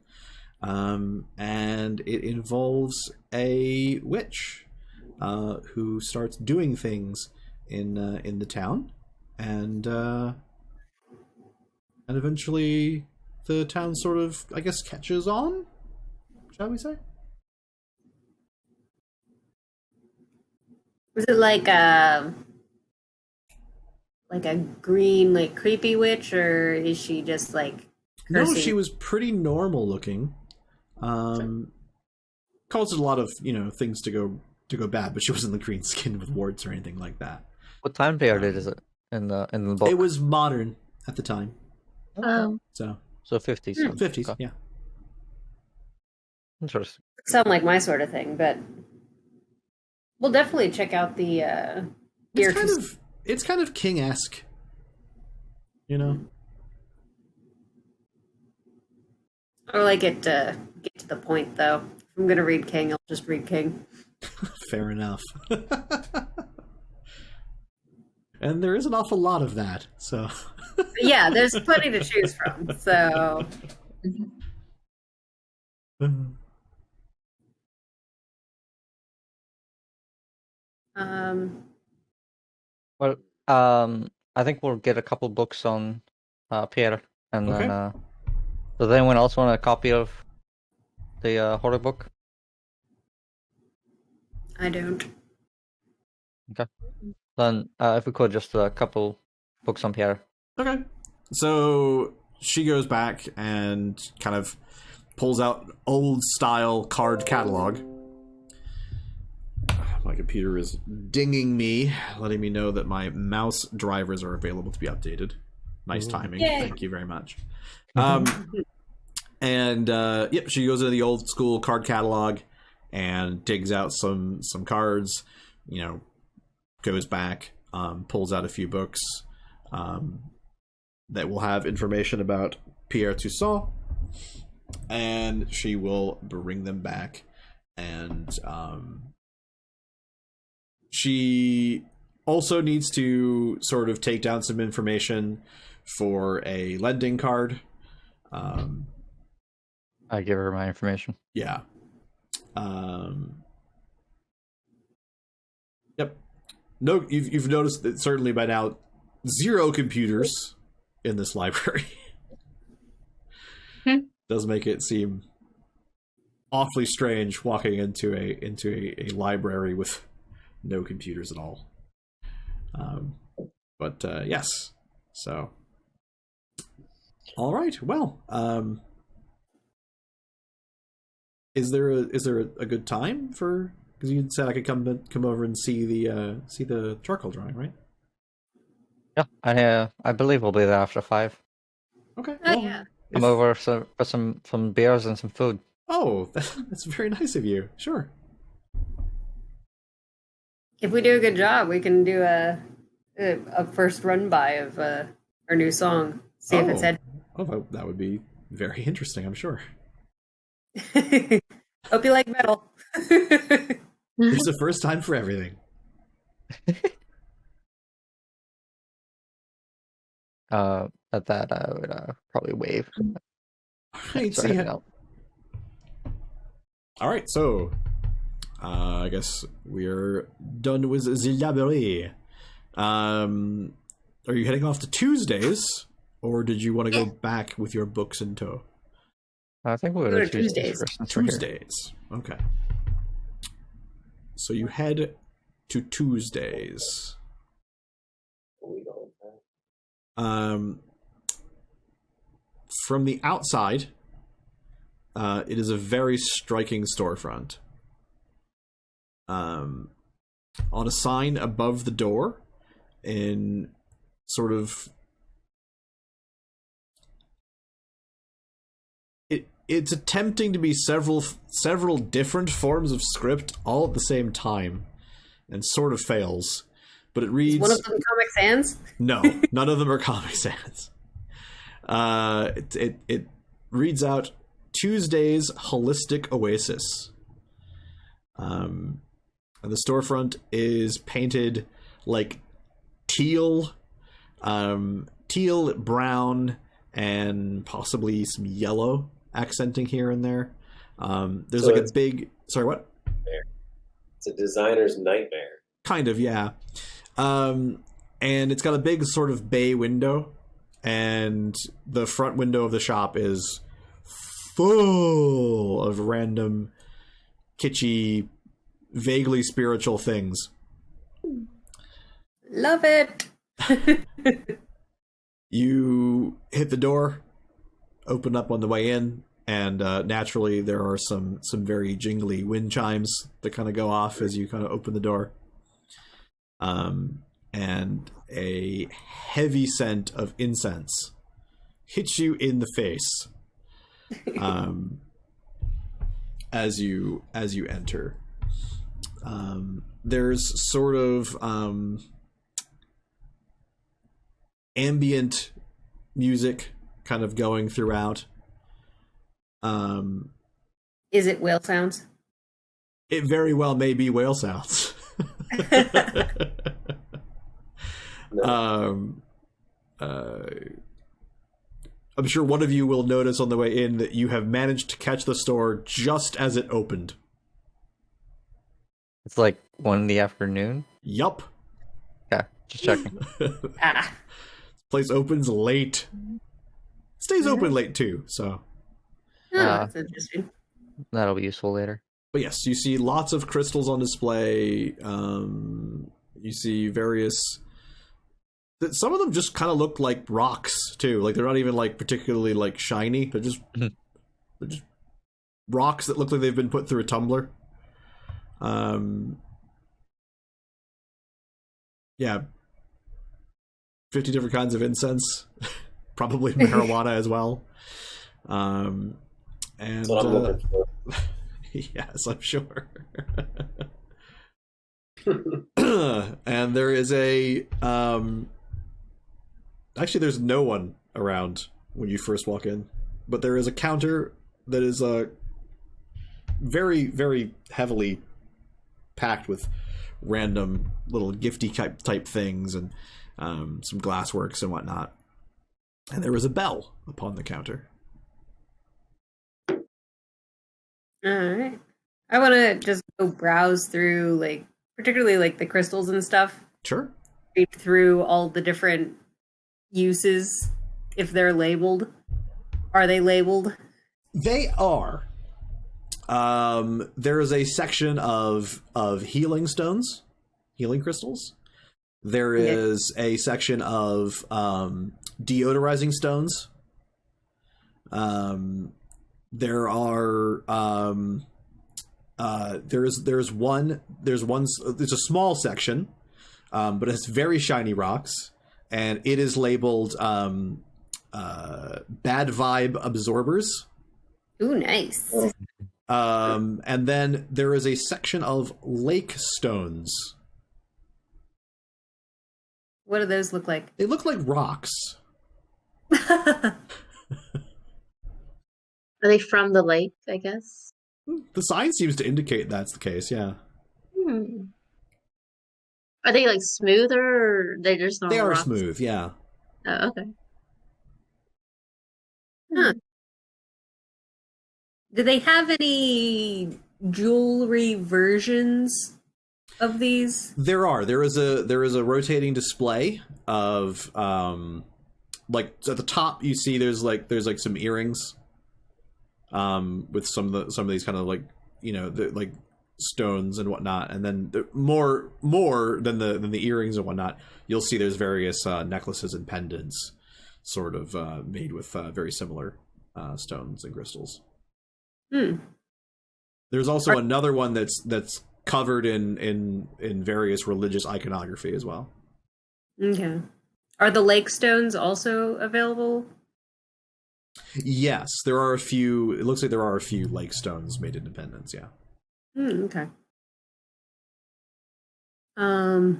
and it involves a witch who starts doing things in the town, and eventually the town sort of, I guess, catches on, shall we say? Was it like a green, like creepy witch, or is she just like cursing? No, she was pretty normal looking. Caused a lot of things to go bad, but she wasn't the green skin with warts or anything like that. What time period is it in the book? It was modern at the time, Oh, so So 50s. 50s, Okay. yeah. Interesting. Sound like my sort of thing, but we'll definitely check out the gear. It's kind of King-esque, you know. I like it to get to the point, though. If I'm gonna read King, I'll just read King. Fair enough. And there is an awful lot of that, so. Yeah, there's plenty to choose from. So. Well, I think we'll get a couple books on Pierre, and Okay. then does anyone else want a copy of the horror book? I don't. Then, if we could, just a couple books on Pierre. Okay. So she goes back and kind of pulls out old style card catalog. My computer is dinging me, letting me know that my mouse drivers are available to be updated. Nice timing. Yay. Thank you very much. And yep, she goes into the old school card catalog and digs out some cards, you know, goes back, pulls out a few books that will have information about Pierre Toussaint, and she will bring them back. And she also needs to sort of take down some information for a lending card. I give her my information. Yeah. Yep. No, you've noticed that certainly by now, 0 computers in this library. Does make it seem awfully strange walking into a library with no computers at all. But yes. So. All right. Well. Is there a good time for? Because you said I could come over and see the charcoal drawing, right? Yeah, I believe we'll be there after 5. Okay. Oh, well, yeah. Come over for some beers and some food. Oh, that's very nice of you. Sure. If we do a good job, we can do a first run by of our new song. See if it's head. Oh, that would be very interesting, I'm sure. Hope you like metal. There's a first time for everything. At that, I would probably wave. Right, So see heading ya. out. All right, so I guess we're done with the library. Are you heading off to Tuesdays, or did you want to go back with your books in tow? I think we'll Go go to to Tuesdays. Tuesdays. First, since we're here. Tuesdays. Okay. So you head to Tuesdays. From the outside, it is a very striking storefront. On a sign above the door, in sort of it's attempting to be several different forms of script all at the same time, and sort of fails. But it reads, Is one of them Comic Sans? no, none of them are Comic Sans. It reads out Tuesday's Holistic Oasis. And the storefront is painted like teal, brown, and possibly some yellow accenting here and there. There's So like a it's- big... Sorry, what? It's a designer's nightmare. Kind of, yeah. And it's got a big sort of bay window, and the front window of the shop is full of random kitschy, vaguely spiritual things. Love it. You hit the door, open up on the way in, and naturally there are some very jingly wind chimes that kind of go off as you kind of open the door. And a heavy scent of incense hits you in the face. as you enter. There's sort of ambient music kind of going throughout. Is it whale sounds? It very well may be whale sounds. I'm sure one of you will notice on the way in that you have managed to catch the store just as it opened. It's like 1 in the afternoon. Yup. Yeah, just checking. Ah. Place opens late. Stays open late too, so. Oh, that's interesting. That'll be useful later. But yes, you see lots of crystals on display. You see various... Some of them just kind of look like rocks too. Like they're not even like particularly like shiny. They're just rocks that look like they've been put through a tumbler. Yeah, 50 different kinds of incense, probably marijuana as well. And That's what I'm looking for. yes, I'm sure. And there is a actually there's no one around when you first walk in, but there is a counter that is very, very heavily packed with random little gifty type things and some glassworks and whatnot. And there is a bell upon the counter. All right. I want to just go browse through, like, particularly like the crystals and stuff. Sure. Read through all the different uses, if they're labeled. Are they labeled? They are. There is a section of healing stones, healing crystals. There is a section of deodorizing stones. There are there's a small section, but it's very shiny rocks, and it is labeled bad vibe absorbers. Ooh, nice. And then there is a section of lake stones. What do those look like? They look like rocks. Are they from the lake, I guess? The sign seems to indicate that's the case, yeah. Are they like smoother or they just normal They are rocks? smooth, yeah. Oh, okay. Huh. Do they have any jewelry versions of these? There are. There is a rotating display of like at the top you see there's some earrings with some of these kind of like, you know, like stones and whatnot, and then more than the earrings and whatnot, you'll see there's various necklaces and pendants sort of made with very similar stones and crystals. There's also another one that's covered in various religious iconography as well. Okay. Are the lake stones also available? Yes, there are a few. It looks like there are a few lake stones made independence. Yeah. Okay. I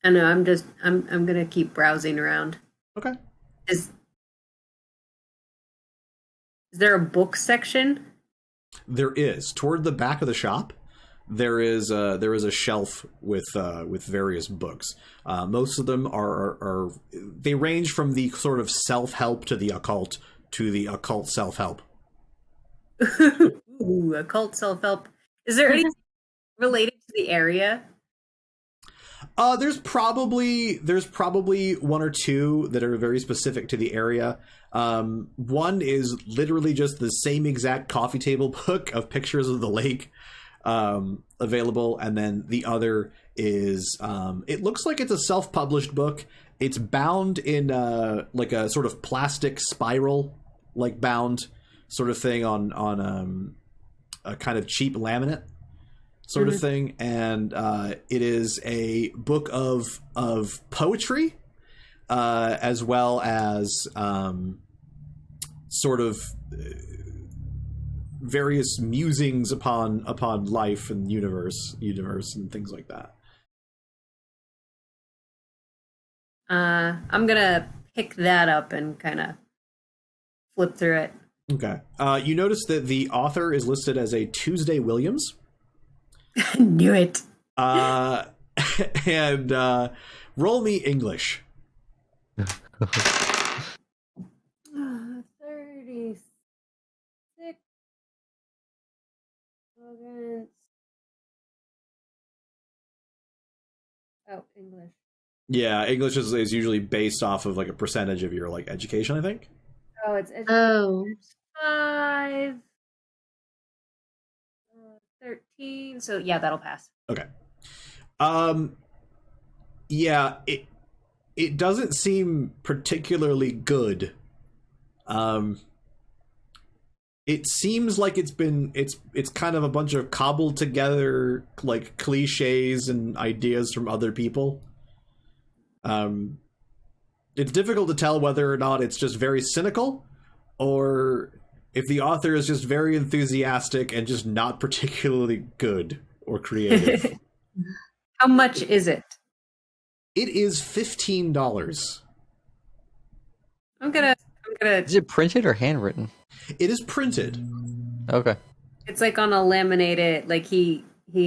know. I'm gonna keep browsing around. Okay. Is there a book section? There is. Toward the back of the shop, there is a shelf with various books. Most of them are they range from the sort of self-help to the occult self-help. Ooh, occult self-help. Is there anything related to the area? There's probably one or two that are very specific to the area. One is literally just the same exact coffee table book of pictures of the lake available, and then the other is it looks like it's a self-published book. It's bound in like a sort of plastic spiral, like bound sort of thing on a kind of cheap laminate sort of thing, and it is a book of poetry, as well as sort of various musings upon life and universe and things like that. I'm gonna pick that up and kind of flip through it. Okay. You notice that the author is listed as a Tuesday Williams. Knew it. And roll me English. 36 against. Oh, English. Yeah, English is usually based off of like a percentage of your like education, I think. Oh, it's Oh. 5. 13. So yeah, that'll pass. Okay. Yeah, it doesn't seem particularly good. It seems like it's kind of a bunch of cobbled together like cliches and ideas from other people. It's difficult to tell whether or not it's just very cynical, or if the author is just very enthusiastic and just not particularly good or creative. How much is it? It is $15. I'm gonna. Is it printed or handwritten? It is printed. Okay. It's like on a laminated. Like he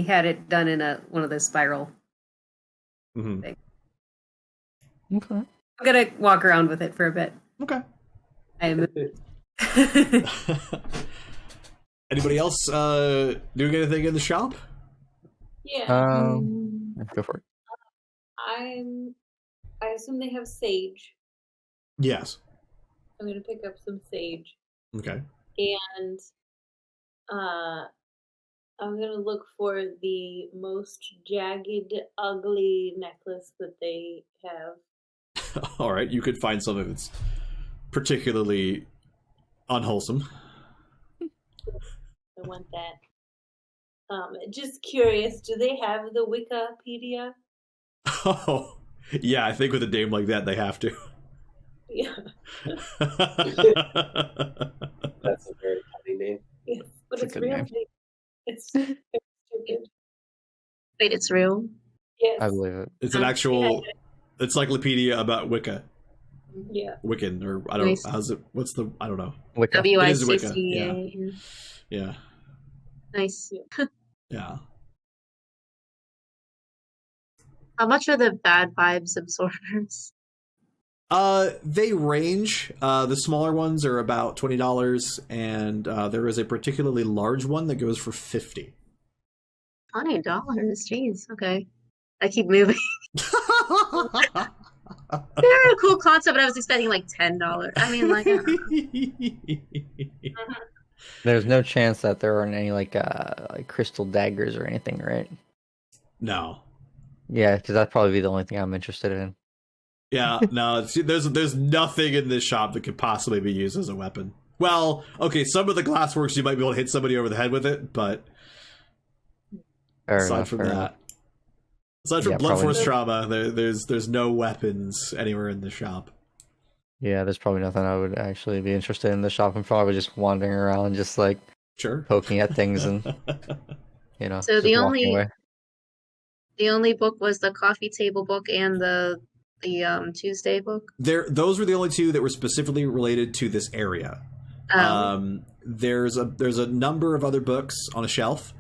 had it done in one of those spiral. Mm-hmm. things. Okay. I'm gonna walk around with it for a bit. Okay. I am. Anybody else doing anything in the shop? Yeah. Go for it. I assume they have sage. Yes. I'm gonna pick up some sage. Okay. And I'm gonna look for the most jagged, ugly necklace that they have. All right. You could find something that's particularly unwholesome. I want that. Just curious, do they have the Wikipedia? Oh, yeah. I think with a name like that, they have to. Yeah. That's a very funny name. Yes, but That's a it's good real. name. It's stupid. Wait, it's real? Yes. I believe it. It's an actual encyclopedia about Wicca. Yeah. Wiccan, or I don't Nice. know. How's it? What's the? I don't know. Wicca. It is Wicca, WICCA. Yeah. Nice. Yeah. How much are the bad vibes absorbers? They range. The smaller ones are about $20, and there is a particularly large one that goes for $50. $20. Jeez. Okay. I keep moving. They're a cool concept, but I was expecting like $10. I mean, like, I don't know. There's no chance that there aren't any like crystal daggers or anything, right? No. Yeah, because that'd probably be the only thing I'm interested in. Yeah, no. There's nothing in this shop that could possibly be used as a weapon. Well, okay, some of the glassworks you might be able to hit somebody over the head with it, but Fair aside enough, from fair that, enough. aside from Yeah, blunt probably force not. trauma, there's no weapons anywhere in the shop. Yeah, there's probably nothing I would actually be interested in the shop. I'm probably just wandering around, just like Sure. poking at things and So just walking away. the only book was the coffee table book and the Tuesday book. Those were the only two that were specifically related to this area. There's a number of other books on a shelf,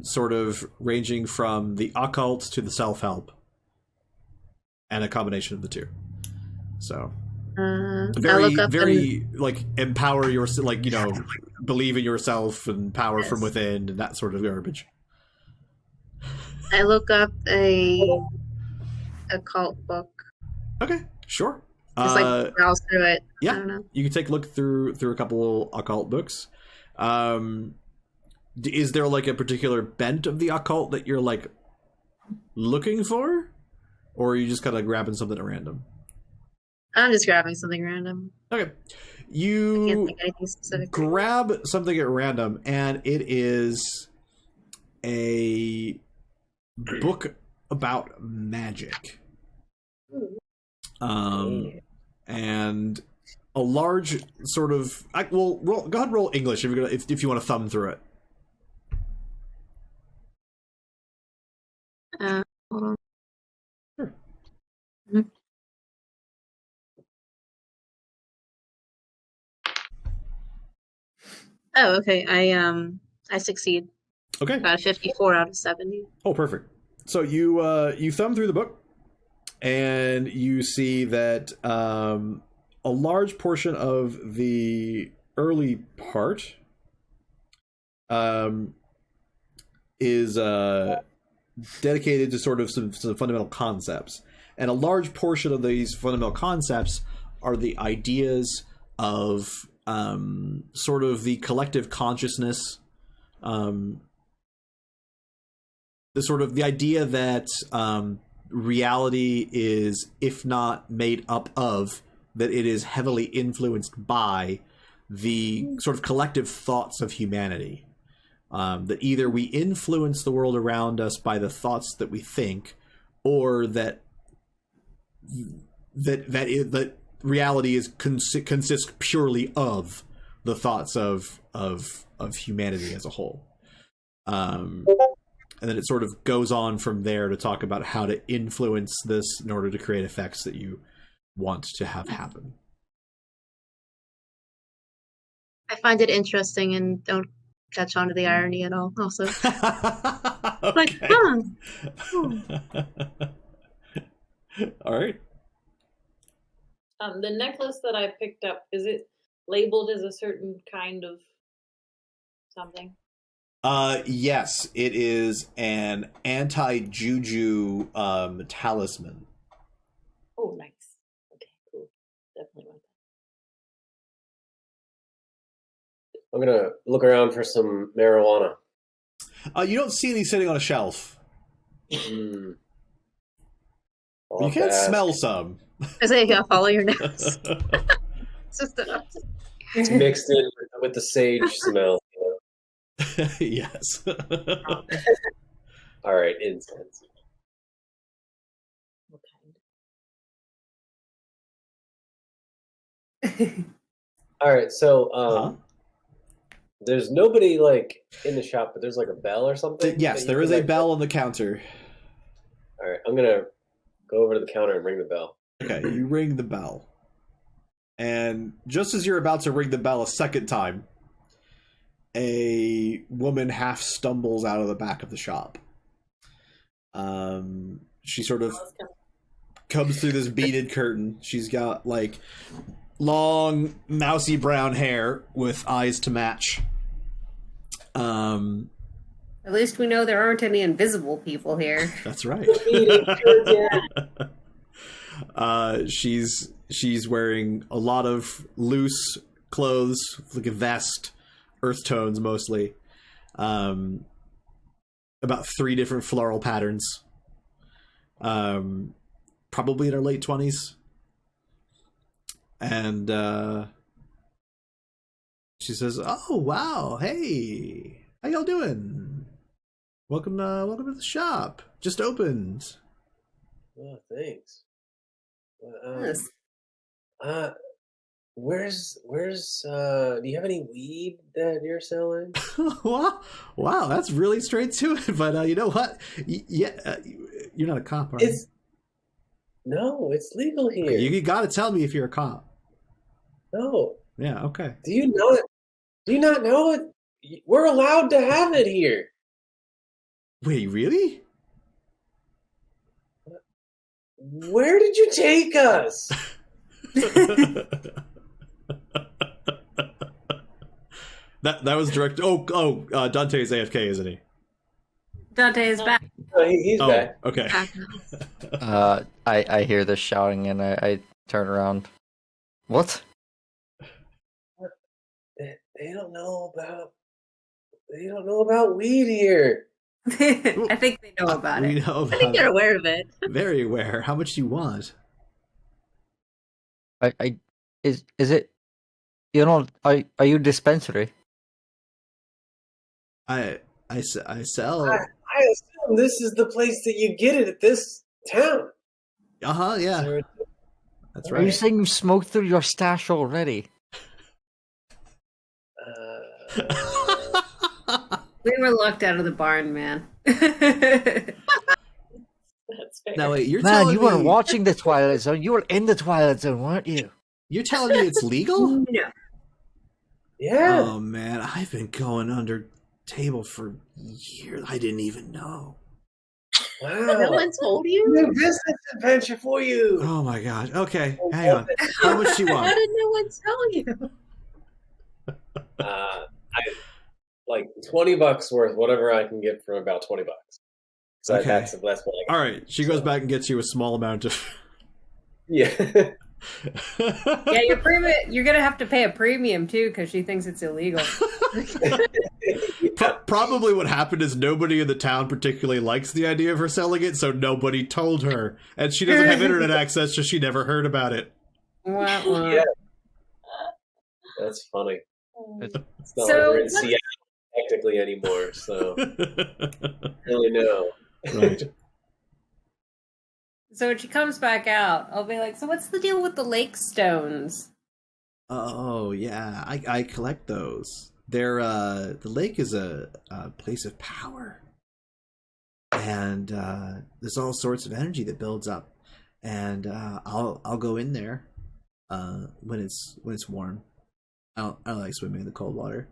sort of ranging from the occult to the self-help, and a combination of the two. So I'll very look up very like empower yourself, like believe in yourself and power from Yes. within and that sort of garbage. I look up a occult book. Okay, sure. Just like browse through it. yeah. I don't know. You can take a look through a couple occult books. Is there like a particular bent of the occult that you're like looking for, or are you just kind of grabbing something at random? I'm just grabbing something random. Okay, I can't you think of anything specific. grab something at random, and it is a book about magic. And a large sort of. Go ahead and roll English if you want to thumb through it. Hold on. Sure. Mhm. Oh, okay. I succeed. Okay. Got a 54 out of 70. Oh, perfect. So you thumb through the book, and you see that a large portion of the early part is dedicated to sort of some fundamental concepts, and a large portion of these fundamental concepts are the ideas of sort of the collective consciousness. The idea that reality is, if not made up of, that it is heavily influenced by the sort of collective thoughts of humanity. That either we influence the world around us by the thoughts that we think, or that reality consists purely of the thoughts of humanity as a whole. And then it sort of goes on from there to talk about how to influence this in order to create effects that you want to have happen. I find it interesting and don't catch on to the irony at all, also. Like, huh. All right. The necklace that I picked up, is it labeled as a certain kind of something? Yes, it is an anti-juju talisman. Oh, nice. Okay, cool. Definitely want I'm gonna look around for some marijuana. You don't see any sitting on a shelf. Mm. You can smell some. I say you gotta follow your nose. It's just It's mixed in with the sage smell. Yes. All right, incense. what kind. All right, so there's nobody like in the shop, but there's like a bell or something. Yes, there is a bell on the counter. All right, I'm gonna go over to the counter and ring the bell. Okay, you ring the bell, and just as you're about to ring the bell a second time, a woman half stumbles out of the back of the shop. She sort of comes through this beaded curtain. She's got like long, mousy brown hair with eyes to match. At least we know there aren't any invisible people here. That's right. She's wearing a lot of loose clothes, like a vest, earth tones mostly. About 3 different floral patterns. Probably in her late 20s. And she says, "Oh wow, hey, how y'all doing? Welcome to the shop. Just opened." Oh, thanks. Yes. Where's do you have any weed that you're selling? Wow, that's really straight to it. But you know what? You're not a cop, are you? No, it's legal here. You got to tell me if you're a cop. No. Yeah. Okay. Do you know it? Do you not know it? We're allowed to have it here. Wait, really? Where did you take us? That was direct. Dante's AFK, isn't he? Dante is back. He's back. Okay. I hear this shouting and I turn around. What? They don't know about weed here. I think they know about We it. know I about think they're it. aware of it. Very aware. How much do you want? Is it, are you dispensary? I sell. I assume this is the place that you get it at this town. Yeah. That's Are you right. saying you smoked through your stash already? We were locked out of the barn, man. That's fair. Now wait, you're Man, telling you weren't me watching the Twilight Zone. You were in the Twilight Zone, weren't you? you're telling me it's legal? No. Yeah. Oh man, I've been going under table for years. I didn't even know. Wow. No one told you? New business adventure for you. Oh my gosh. Okay, hang on. How much do you How want? did no one tell you? I like $20 worth, whatever I can get for about $20. So Okay. that's what I got. All right, she goes back and gets you a small amount of. Yeah. Yeah, you're gonna have to pay a premium too because she thinks it's illegal. Probably what happened is nobody in the town particularly likes the idea of her selling it, so nobody told her, and she doesn't have internet access, so she never heard about it. Wah, wah. Yeah. That's funny. It's not So like we're in what's- Seattle technically anymore, so really no. Right. So when she comes back out, I'll be like, "So what's the deal with the lake stones?" Oh yeah, I collect those. They're the lake is a place of power, and there's all sorts of energy that builds up, and I'll go in there when it's warm. I don't like swimming in the cold water.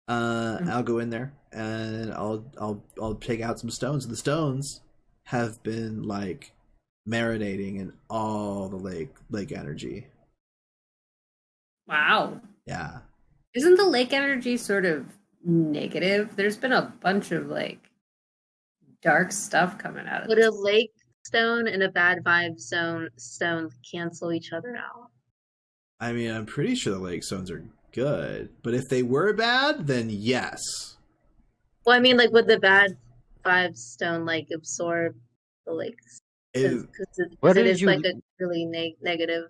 I'll go in there and I'll take out some stones. And the stones have been like marinating in all the lake energy. Wow, Yeah. isn't the lake energy sort of negative? There's been a bunch of like dark stuff coming out of Would it. a lake stone and a bad vibe stone cancel each other out? I mean, I'm pretty sure the lake stones are good, but if they were bad, then yes. Well, I mean, like, would the bad vibe stone like absorb the lakes? It- Where Because it did is you- like a really negative.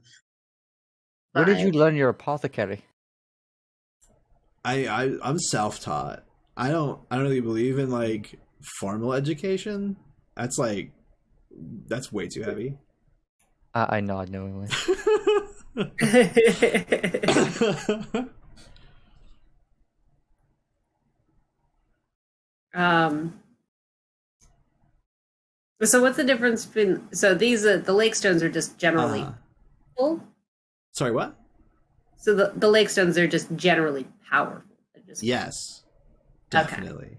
Where did you vibe. learn your apothecary? I'm self-taught. I don't really believe in like formal education. That's way too heavy. I nod knowingly. um. So what's the difference between? So these the lake stones are just generally full. Sorry, what? So the lake stones are just generally powerful. They're just, Yes, Okay. definitely.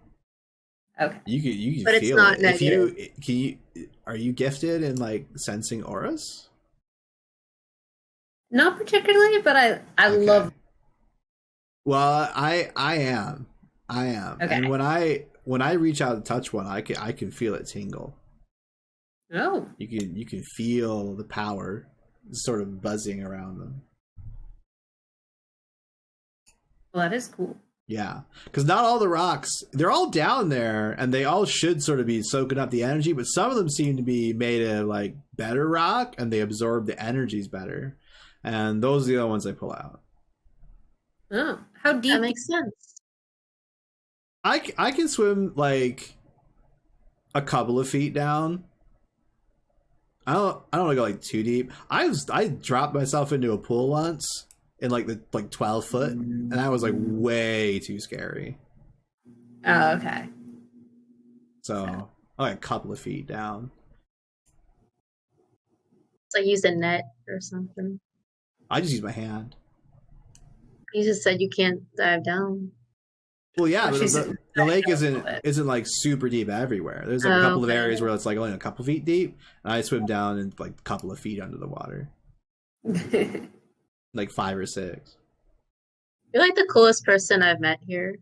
Okay. You can But it's feel not it. If are you gifted in like sensing auras? Not particularly, but I Okay. love. Well, I am, Okay. and when I reach out and touch one, I can feel it tingle. Oh, You can feel the power sort of buzzing around them. well, that is cool. Yeah, because not all the rocks, they're all down there, and they all should sort of be soaking up the energy, but some of them seem to be made of like better rock, and they absorb the energies better, and those are the other ones I pull out. Oh, how deep? That makes sense. I can swim like a couple of feet down. I don't want to go like too deep. I dropped myself into a pool once in like the 12 foot, and that was like way too scary. Oh, okay. So like a couple of feet down. It's like use a net or something. I just use my hand. You just said you can't dive down. Well, yeah, Well, but she's- the lake a little bit. isn't like super deep everywhere. There's like a Oh, couple of okay. areas where it's like only a couple feet deep, and I swim down in like a couple of feet under the water, like 5 or 6. You're like the coolest person I've met here.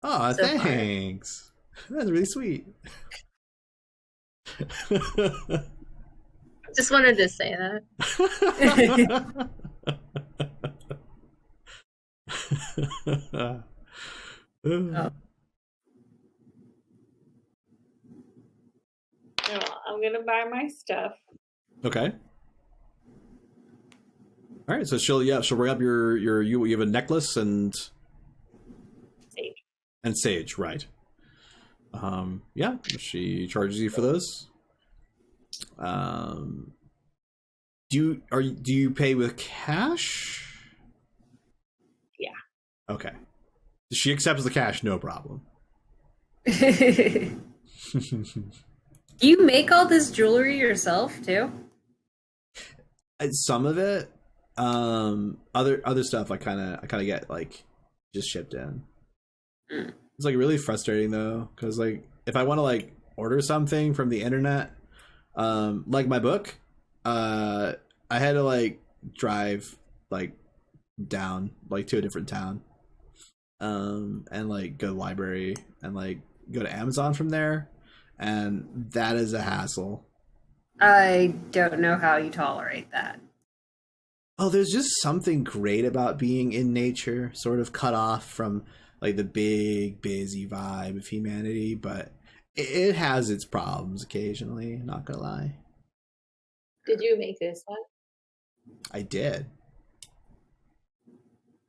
Oh, So far. thanks. That's really sweet. Just wanted to say that. Oh. Well, I'm gonna buy my stuff. Okay. All right, so she'll bring up you have a necklace and sage, right? Yeah, she charges you for those. Do you pay with cash? Yeah. Okay. She accepts the cash, no problem. Do you make all this jewelry yourself too? Some of it. Other stuff I kind of get like just shipped in. It's like really frustrating though, because like if I want to like order something from the internet, like my book, I had to like drive like down like to a different town, and like go to the library and like go to Amazon from there, and that is a hassle. I don't know how you tolerate that. Oh, there's just something great about being in nature, sort of cut off from like the big, busy vibe of humanity, but it has its problems occasionally, not gonna lie. Did you make this one? I did.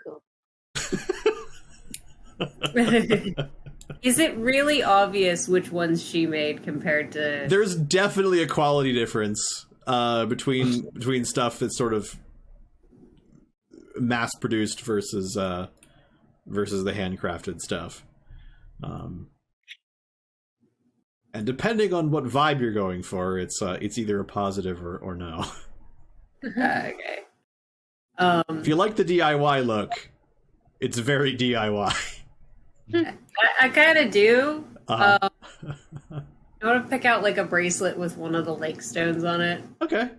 Cool. Is it really obvious which ones she made compared to... There's definitely a quality difference between stuff that's sort of mass-produced versus the handcrafted stuff. And depending on what vibe you're going for, it's either a positive or no. Okay. If you like the DIY look, it's very DIY. I kind of do. Uh-huh. I want to pick out like a bracelet with one of the lake stones on it. Okay.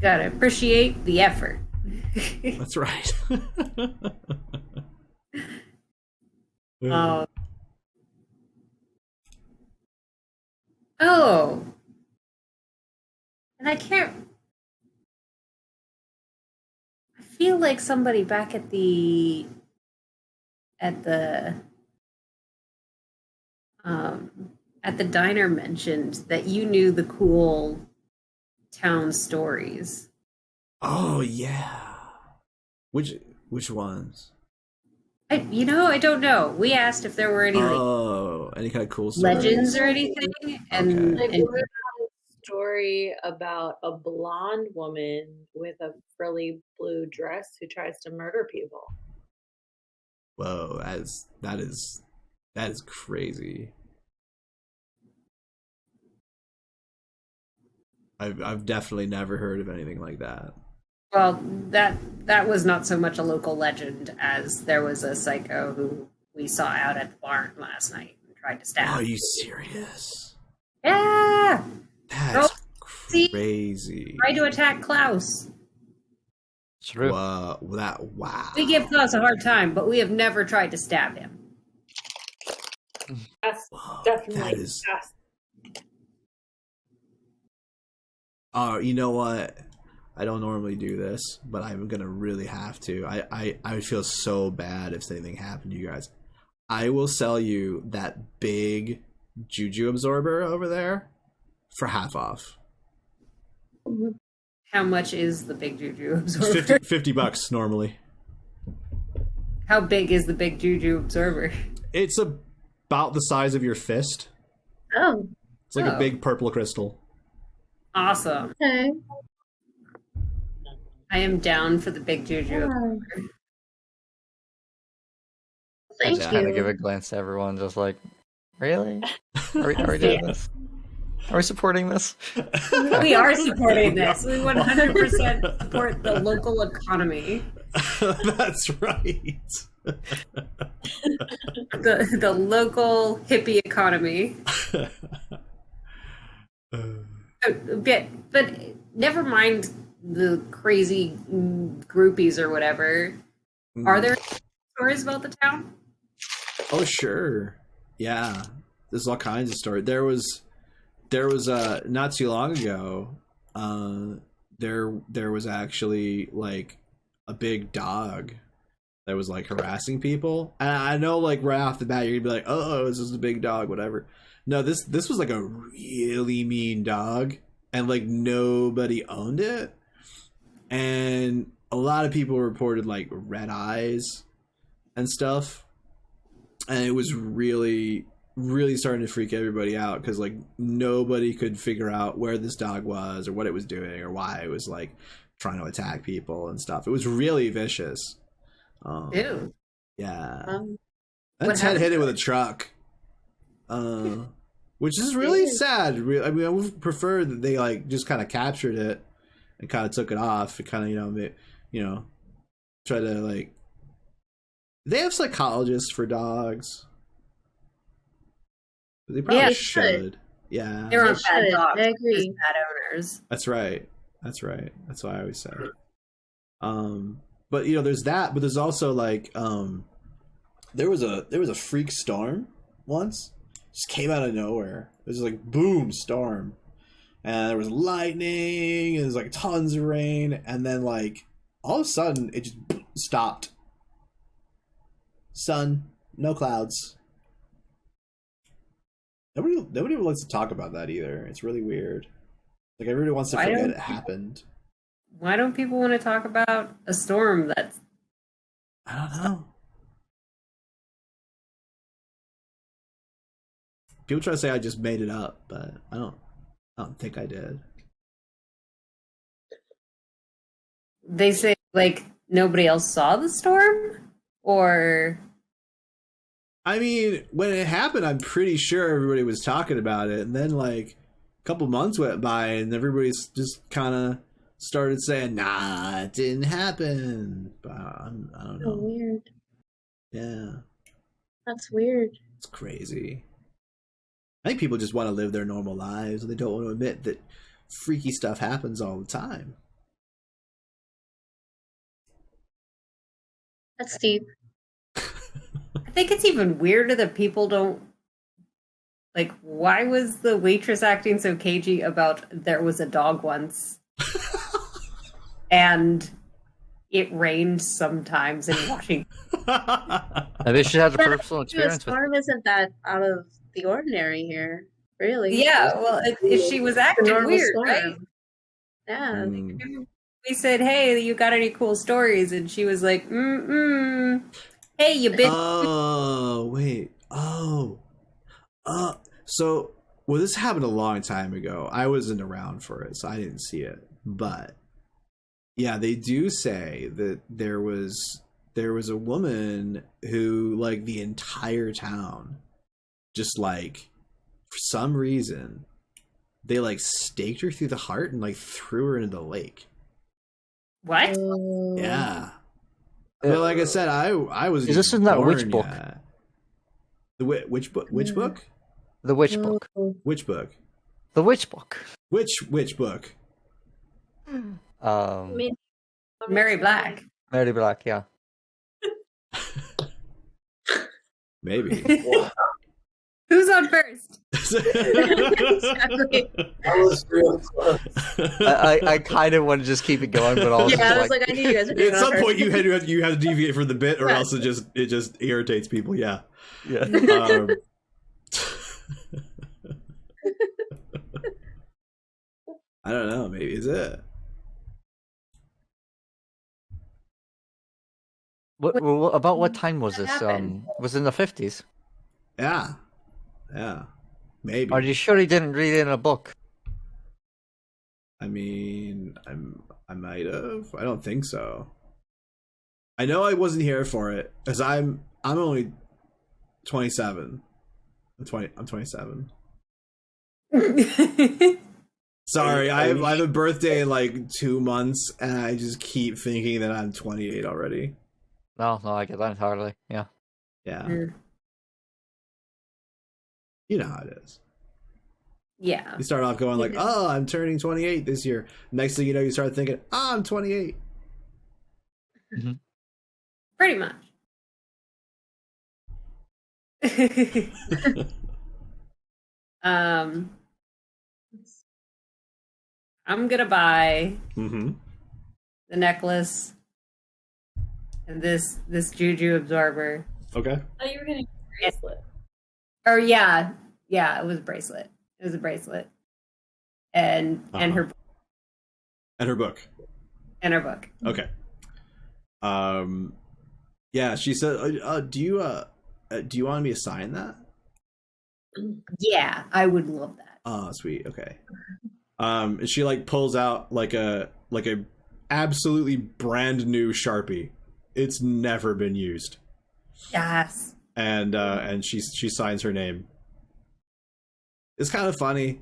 Gotta appreciate the effort. That's right. Oh. And I feel like somebody back at the diner mentioned that you knew the cool town stories. Oh yeah. Which ones? I don't know. We asked if there were any Any kind of cool stories? legends or anything, and, Like, and what about a story about a blonde woman with a frilly blue dress who tries to murder people? Whoa, that is crazy. I've definitely never heard of anything like that. well, that was not so much a local legend as there was a psycho who we saw out at the barn last night and tried to stab. Oh, are you serious? Yeah, That's see? crazy. tried to attack Klaus. True. Wow, wow. We give Klaus a hard time, but we have never tried to stab him. That's Whoa, definitely that is. fast. Oh, you know what? I don't normally do this, but I'm gonna really have to. I would feel so bad if anything happened to you guys. I will sell you that big juju absorber over there for half off. How much is the big juju absorber? $50 normally. How big is the big juju absorber? It's about the size of your fist. Oh, It's like a Oh. big purple crystal. Awesome. okay. I am down for the big juju. Oh. I Thank just kind of give you. a glance to everyone, just like, really? Are we doing this? Are we supporting this? We are supporting this. We 100% support the local economy. That's right. The local hippie economy. But never mind the crazy groupies or whatever. Are there stories about the town? Oh sure, yeah. There's all kinds of stories. There was not too long ago. There was actually like a big dog that was like harassing people. And I know, like right off the bat, you're gonna be like, "Oh, this is a big dog," whatever. No, this was like a really mean dog, and like nobody owned it. And a lot of people reported like red eyes and stuff. And it was really really starting to freak everybody out because like nobody could figure out where this dog was or what it was doing or why it was like trying to attack people and stuff. It was really vicious. Ew. Yeah. Um, And what Ted hit happened? it with a truck, which is really sad. I mean, I would prefer that they like just kind of captured it and kind of took it off. It kind of try to like. They have psychologists for dogs. They probably Yeah, they should. should. Yeah, There aren't They bad should. dogs, I just agree. bad owners. that's right. That's right. That's what I always say. But there's that. But there's also like, there was a freak storm once. Just came out of nowhere. It was like boom storm, and there was lightning, and there's like tons of rain, and then like all of a sudden it just stopped. Sun, no clouds. Nobody likes to talk about that either. It's really weird. Like everybody wants to Why forget don't it happened. Why don't people want to talk about a storm that's I don't know. People try to say I just made it up, but I don't think I did. they say like nobody else saw the storm? Or I mean, when it happened, I'm pretty sure everybody was talking about it, and then like a couple months went by, and everybody's just kind of started saying, "Nah, it didn't happen." But I don't So know. weird. Yeah, That's weird. it's crazy. I think people just want to live their normal lives, and they don't want to admit that freaky stuff happens all the time. That's deep. I think it's even weirder that people don't like why was the waitress acting so cagey about there was a dog once and it rained sometimes in Washington. Maybe she had a But personal the experience with storm isn't that out of the ordinary here, really. Yeah, well, if she was It's a acting normal weird, storm. right? Yeah. Mm. We said, "Hey, you got any cool stories?" And she was like, "Hey, you bitch." Oh, wait. Oh. So, well, this happened a long time ago. I wasn't around for it, so I didn't see it. But, yeah, they do say that there was a woman who, like, the entire town, just, like, for some reason, they, like, staked her through the heart and, like, threw her into the lake. What? Oh. Yeah. But like I said, I was. Is this in that witch born book? yet. The which book? Which book? the witch book. Oh. Which book? The witch book. Which book? Maybe- Mary Black. Mary Black, yeah. Maybe. Who's on first? Exactly. That was real close. I kind of want to just keep it going, but also Yeah, I was like, I knew you guys were doing At it some first. point, you had to deviate from the bit, or Right. else it just irritates people. Yeah. yeah. I don't know. Maybe is it? About what time was What this? happened? Was it in the 50s? Yeah. Yeah. Maybe. Are you sure he didn't read it in a book? I mean, I might have. I don't think so. I know I wasn't here for it because I'm only 27. I'm 27. Sorry, I have a birthday in like 2 months, and I just keep thinking that I'm 28 already. No, I get that entirely. Yeah. Yeah, Mm. you know how it is. Yeah. You start off going like, "Oh, I'm turning 28 this year." Next thing you know, you start thinking, "Oh, I'm 28." Pretty much. I'm gonna buy Mm-hmm. the necklace and this juju absorber. Okay. Oh, you were getting a bracelet. Or yeah, it was a bracelet. It was a bracelet, and Uh-huh. her And her book. book. Okay. Yeah, she said, "Do you want me to sign that?" Yeah, I would love that. Oh, sweet. Okay. And she like pulls out like a absolutely brand new Sharpie. It's never been used. Yes. And she signs her name. It's kind of funny.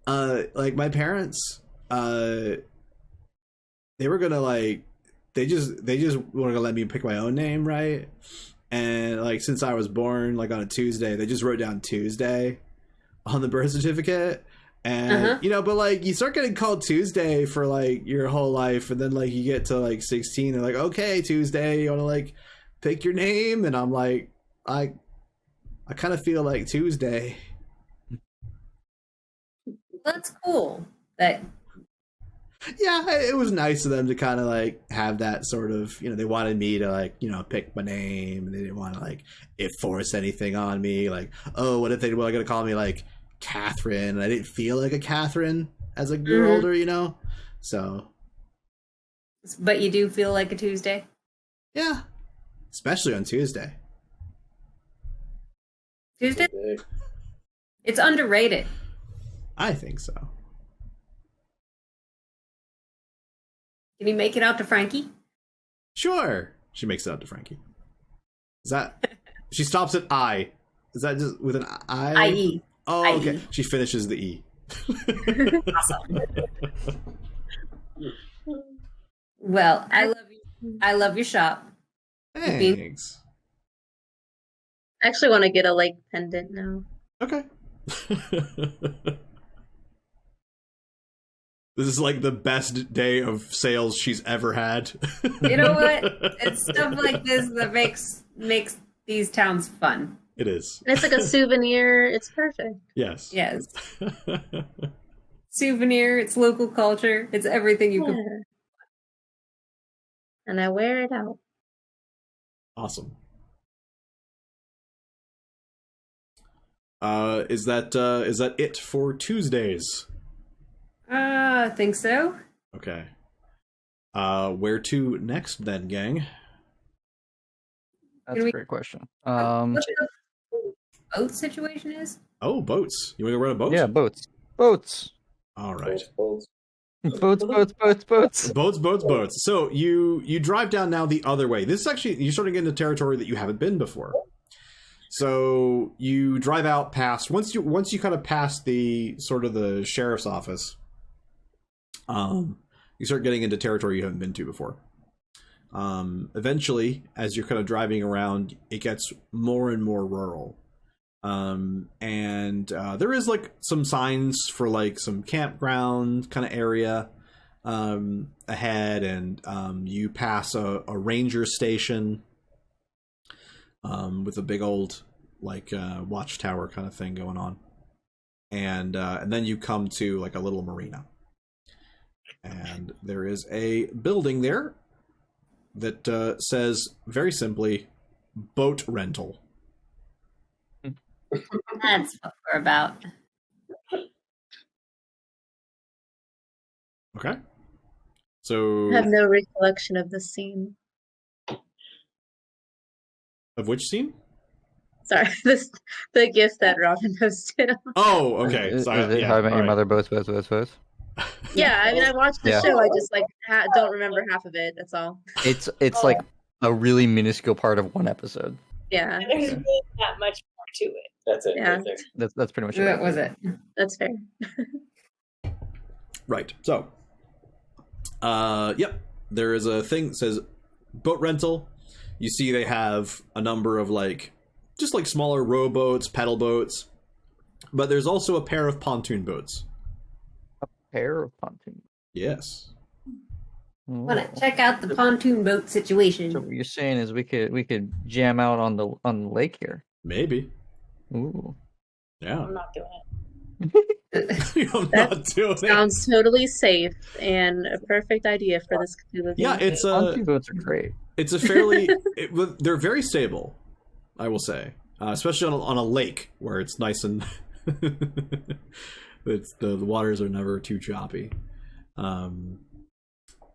Like my parents, they were gonna like they just were gonna let me pick my own name, right? And like since I was born like on a Tuesday, they just wrote down Tuesday on the birth certificate. And you know, but like you start getting called Tuesday for like your whole life, and then like you get to like 16 and like, okay, Tuesday, you want to like pick your name? And I'm like, I kind of feel like Tuesday. That's cool. That Yeah, it was nice of them to kind of like have that sort of, you know, they wanted me to like, you know, pick my name, and they didn't want to like force anything on me. Like, oh, what if they were going to call me like Catherine? And I didn't feel like a Catherine as I grew older, you know? So. But you do feel like a Tuesday? Yeah. Especially on Tuesday. Tuesday? It's underrated. I think so. Can you make it out to Frankie? Sure. She makes it out to Frankie. Is that... She stops at I. Is that just with an I? I-E. Oh, I-E. okay. She finishes the E. Awesome. Well, I love you. I love your shop. Thanks. I actually want to get a like pendant now. Okay. This is like the best day of sales she's ever had. You know what? It's stuff like this that makes these towns fun. It is. And it's like a souvenir. It's perfect. Yes. Yes. Souvenir, it's local culture, it's everything you Yeah. can. And I wear it out. Awesome. Is that it for Tuesdays? I think so. Okay. Where to next then, gang? That's a great question. What the boat situation is? Oh, boats. You want to go run a boat? Yeah, boats. Boats. All right. Boats, boats, boats, boats. Boats. So you drive down now the other way. This is actually, you're starting to get into territory that you haven't been before. So you drive out past, once you kind of pass the sort of the sheriff's office, you start getting into territory you haven't been to before. Eventually, as you're kind of driving around, it gets more and more rural. And there is like some signs for like some campground kind of area ahead, and you pass a ranger station with a big old like watchtower kind of thing going on, and then you come to like a little marina, and there is a building there that says very simply boat rental. That's what we're about. Okay. So I have no recollection of the scene. of which scene? Sorry, the gift that Robin posted. Oh, okay. Is So, it yeah, How I Met all Your right. Mother? Boats, boats, boats, boats. Yeah, I mean, I watched the Yeah. show. I just like don't remember half of it. That's all. It's like a really minuscule part of one episode. Yeah, There's really not much more to it. That's it. Yeah. Right there. That's pretty much What was it? that's fair. Right. So, yep. There is a thing that says boat rental. You see they have a number of like, just like smaller rowboats, pedal boats. But there's also a pair of pontoon boats. Pair of pontoon. Yes. Want to check out the pontoon boat situation? So what you're saying is we could jam out on the lake here. Maybe. Ooh. Yeah. I'm not doing it. I'm not doing it. Sounds totally safe and a perfect idea for this Cthulhu Yeah, game. it's Pontoon boats are great. it's a fairly they're very stable, I will say, especially on a lake where it's nice and it's the waters are never too choppy.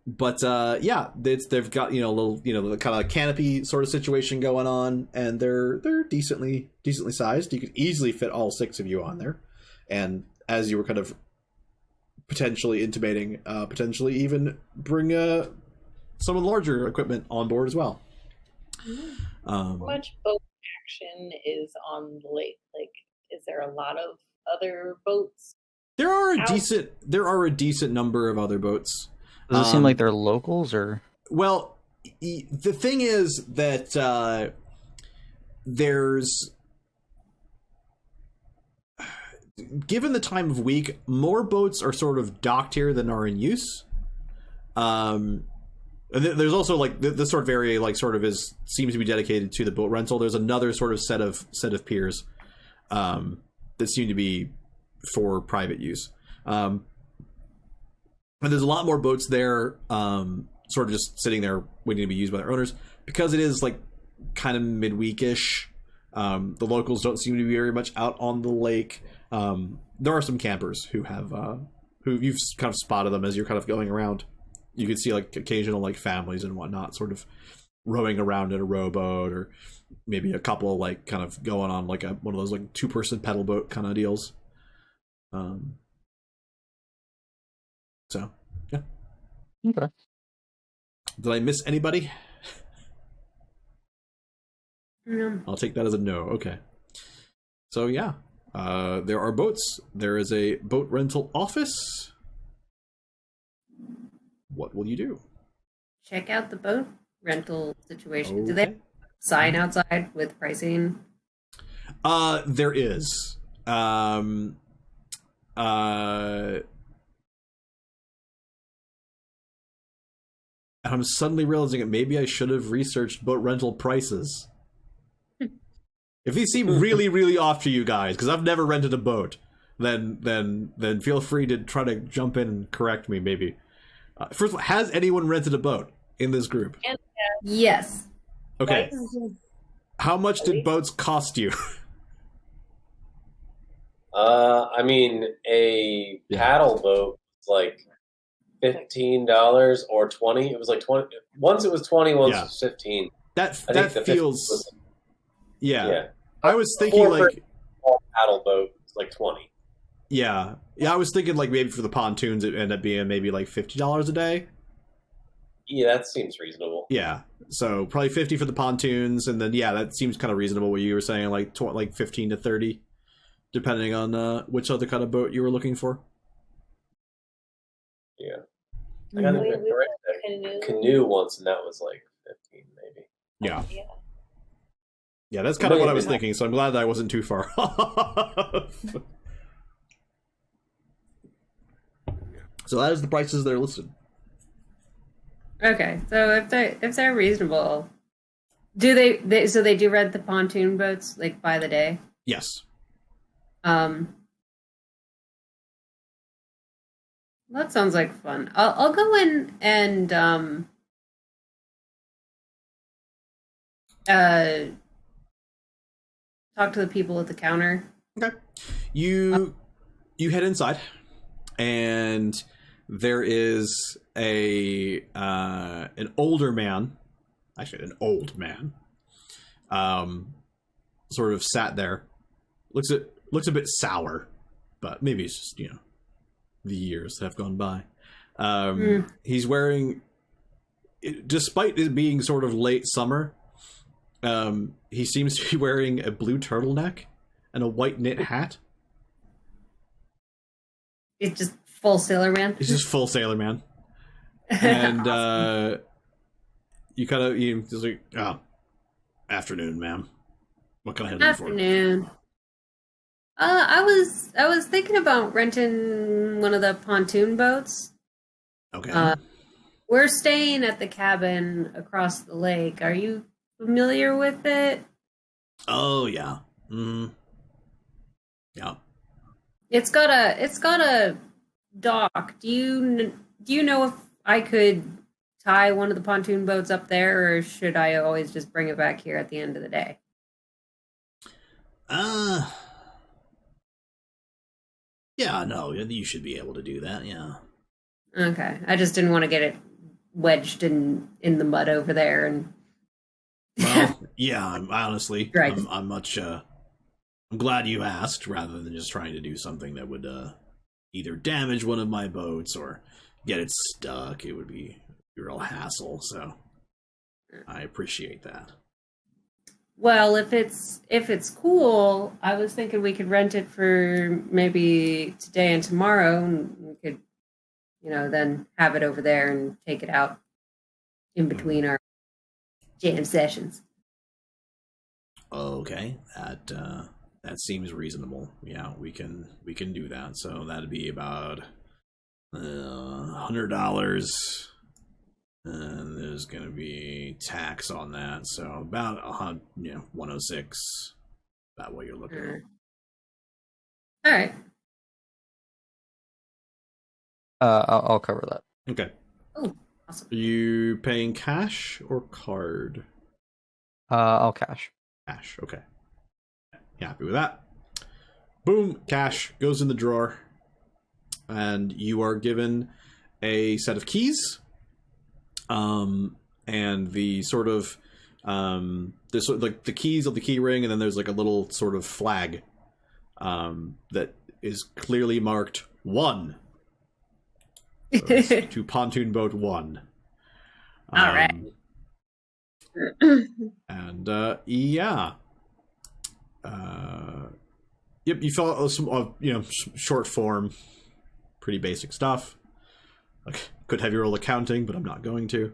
But yeah, they've got a little the kind of canopy sort of situation going on, and they're decently sized. You could easily fit all 6 of you on there, and as you were kind of potentially intimating, potentially even bring some of the larger equipment on board as well. How much boat action is on the lake? Like, is there a lot of other boats? There are a decent number of other boats. Does it seem like they're locals, or? Well, the thing is that there's, given the time of week, more boats are sort of docked here than are in use. And there's also like this sort of area, like sort of seems to be dedicated to the boat rental. There's another sort of set of piers that seem to be for private use. And there's a lot more boats there, sort of just sitting there waiting to be used by their owners, because it is like kind of midweekish. The locals don't seem to be very much out on the lake. There are some campers who you've kind of spotted them as you're kind of going around. You can see like occasional like families and whatnot sort of rowing around in a rowboat, or maybe a couple like kind of going on like one of those like 2-person pedal boat kind of deals. So yeah. Okay. Did I miss anybody? No. I'll take that as a no. Okay. So yeah, there are boats. There is a boat rental office. What will you do? Check out the boat rental situation. Okay. Do they have a sign outside with pricing? There is. I'm suddenly realizing that maybe I should have researched boat rental prices. If these seem really, really off to you guys, because I've never rented a boat, then feel free to try to jump in and correct me, maybe. First of all, has anyone rented a boat in this group? Yes. Okay. How much did boats cost you? I mean, a paddle boat was like $15 or $20. It was like 20. Once it was 20, once it was 15. That feels. Was, yeah. I was thinking like paddle boat was like 20. Yeah, I was thinking like maybe for the pontoons it ended up being maybe like $50 a day. Yeah, that seems reasonable. Yeah, so probably 50 for the pontoons, and then that seems kind of reasonable. What you were saying, like 15 to 30, depending on which other kind of boat you were looking for. Yeah, I got a canoe once, and that was like 15 maybe. Yeah, that's kind of what I was thinking. So I'm glad that I wasn't too far off. So that is the prices that are listed. Okay, so if they're reasonable, do they so they do rent the pontoon boats like by the day? Yes. That sounds like fun. I'll go in and talk to the people at the counter. Okay. You head inside, and there is an older man, actually an old man, sort of sat there. Looks a bit sour, but maybe it's just the years have gone by. He's wearing, despite it being sort of late summer, he seems to be wearing a blue turtleneck and a white knit hat. It's just full Sailor Man. He's just full Sailor Man. And awesome. you just like, afternoon, ma'am. What can I help you for? Afternoon. I was thinking about renting one of the pontoon boats. Okay. We're staying at the cabin across the lake. Are you familiar with it? Oh yeah. Yeah. It's got a dock. Do you know if I could tie one of the pontoon boats up there, or should I always just bring it back here at the end of the day? Yeah, no, you should be able to do that, yeah. Okay. I just didn't want to get it wedged in the mud over there and Well, yeah. Honestly, Right. I'm much. I'm glad you asked, rather than just trying to do something that would either damage one of my boats or get it stuck. It would be a real hassle. So I appreciate that. well, if it's cool, I was thinking we could rent it for maybe today and tomorrow, and we could, then have it over there and take it out in between our jam sessions. Okay, that seems reasonable. Yeah, we can do that. So that'd be about $100, and there's gonna be tax on that. So about 106. About what you're looking at. All right. I'll cover that. Okay. Oh, awesome. Are you paying cash or card? I'll cash. Cash. Okay. You happy with that? Boom. Cash goes in the drawer, and you are given a set of keys. And the sort of there's sort of like the keys of the key ring, and then there's like a little sort of flag that is clearly marked 1. So it's to pontoon boat 1. All right. And yeah. Yep, you fill out some short form, pretty basic stuff. Like, could have you roll accounting, but I'm not going to.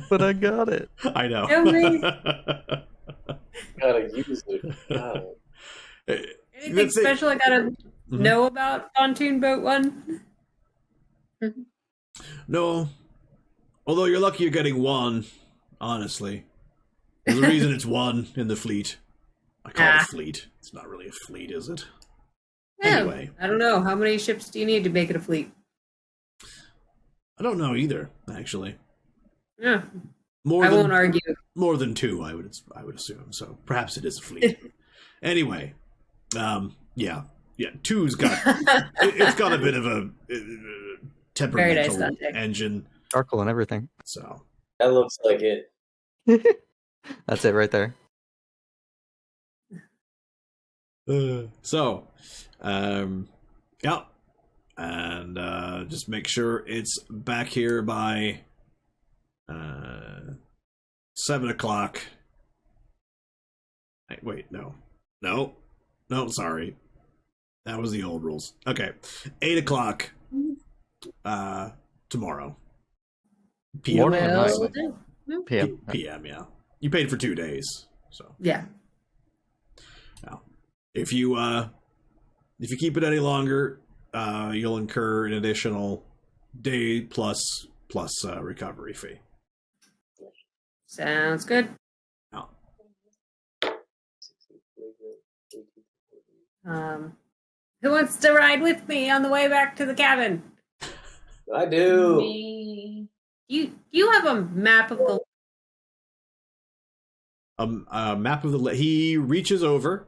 But I got it. I know. Gotta use it. God. Anything special I gotta know about pontoon boat 1? No. Although you're lucky you're getting 1, honestly. There's a reason it's 1 in the fleet. I call it fleet. It's not really a fleet, is it? Yeah, Anyway. I don't know. How many ships do you need to make it a fleet? I don't know either, actually. Yeah. Won't argue. More than 2, I would assume. So perhaps it is a fleet. Anyway, yeah, 2's got it's got a bit of a temperamental Very nice engine. Sparkle and everything. So That looks like it. That's it right there. So, yeah, and just make sure it's back here by 7 o'clock. Wait, no, sorry, that was the old rules. Okay, 8 o'clock tomorrow. PM. Morning and night. Will do. PM. PM, yeah. You paid for 2 days, so Yeah. now if you keep it any longer, you'll incur an additional day plus recovery fee. Sounds good. Now, Who wants to ride with me on the way back to the cabin? I do. Me. You have a map of the. a map of the. He reaches over,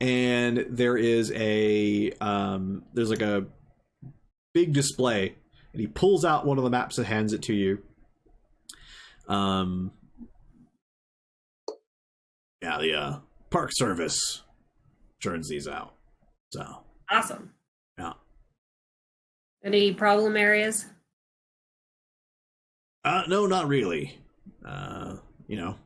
and there is there's like a big display, and he pulls out one of the maps and hands it to you. Yeah, the Park Service turns these out. So Awesome. yeah. Any problem areas? No, not really.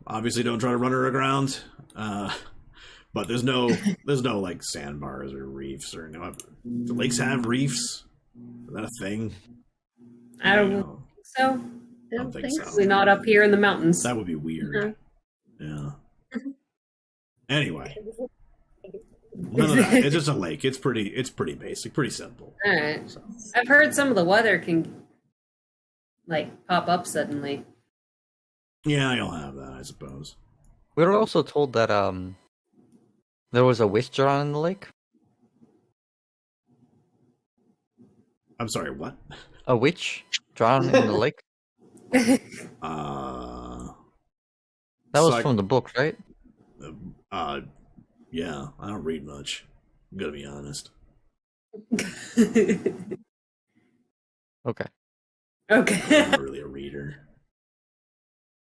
Obviously don't try to run her aground. But there's no like sandbars or reefs or no. Do lakes have reefs? Is that a thing? I don't think so. I don't think so. We're not up here in the mountains. That would be weird. Yeah. Anyway, none of that. It's just a lake. It's pretty basic, pretty simple. All right. So, I've heard some of the weather can like pop up suddenly. yeah, you'll have that, I suppose. We were also told that there was a witch drowned in the lake. I'm sorry, what? A witch drowned in the lake. That was from the book, right? Yeah, I don't read much. I'm gonna be honest. Okay. Okay. I'm not really a reader.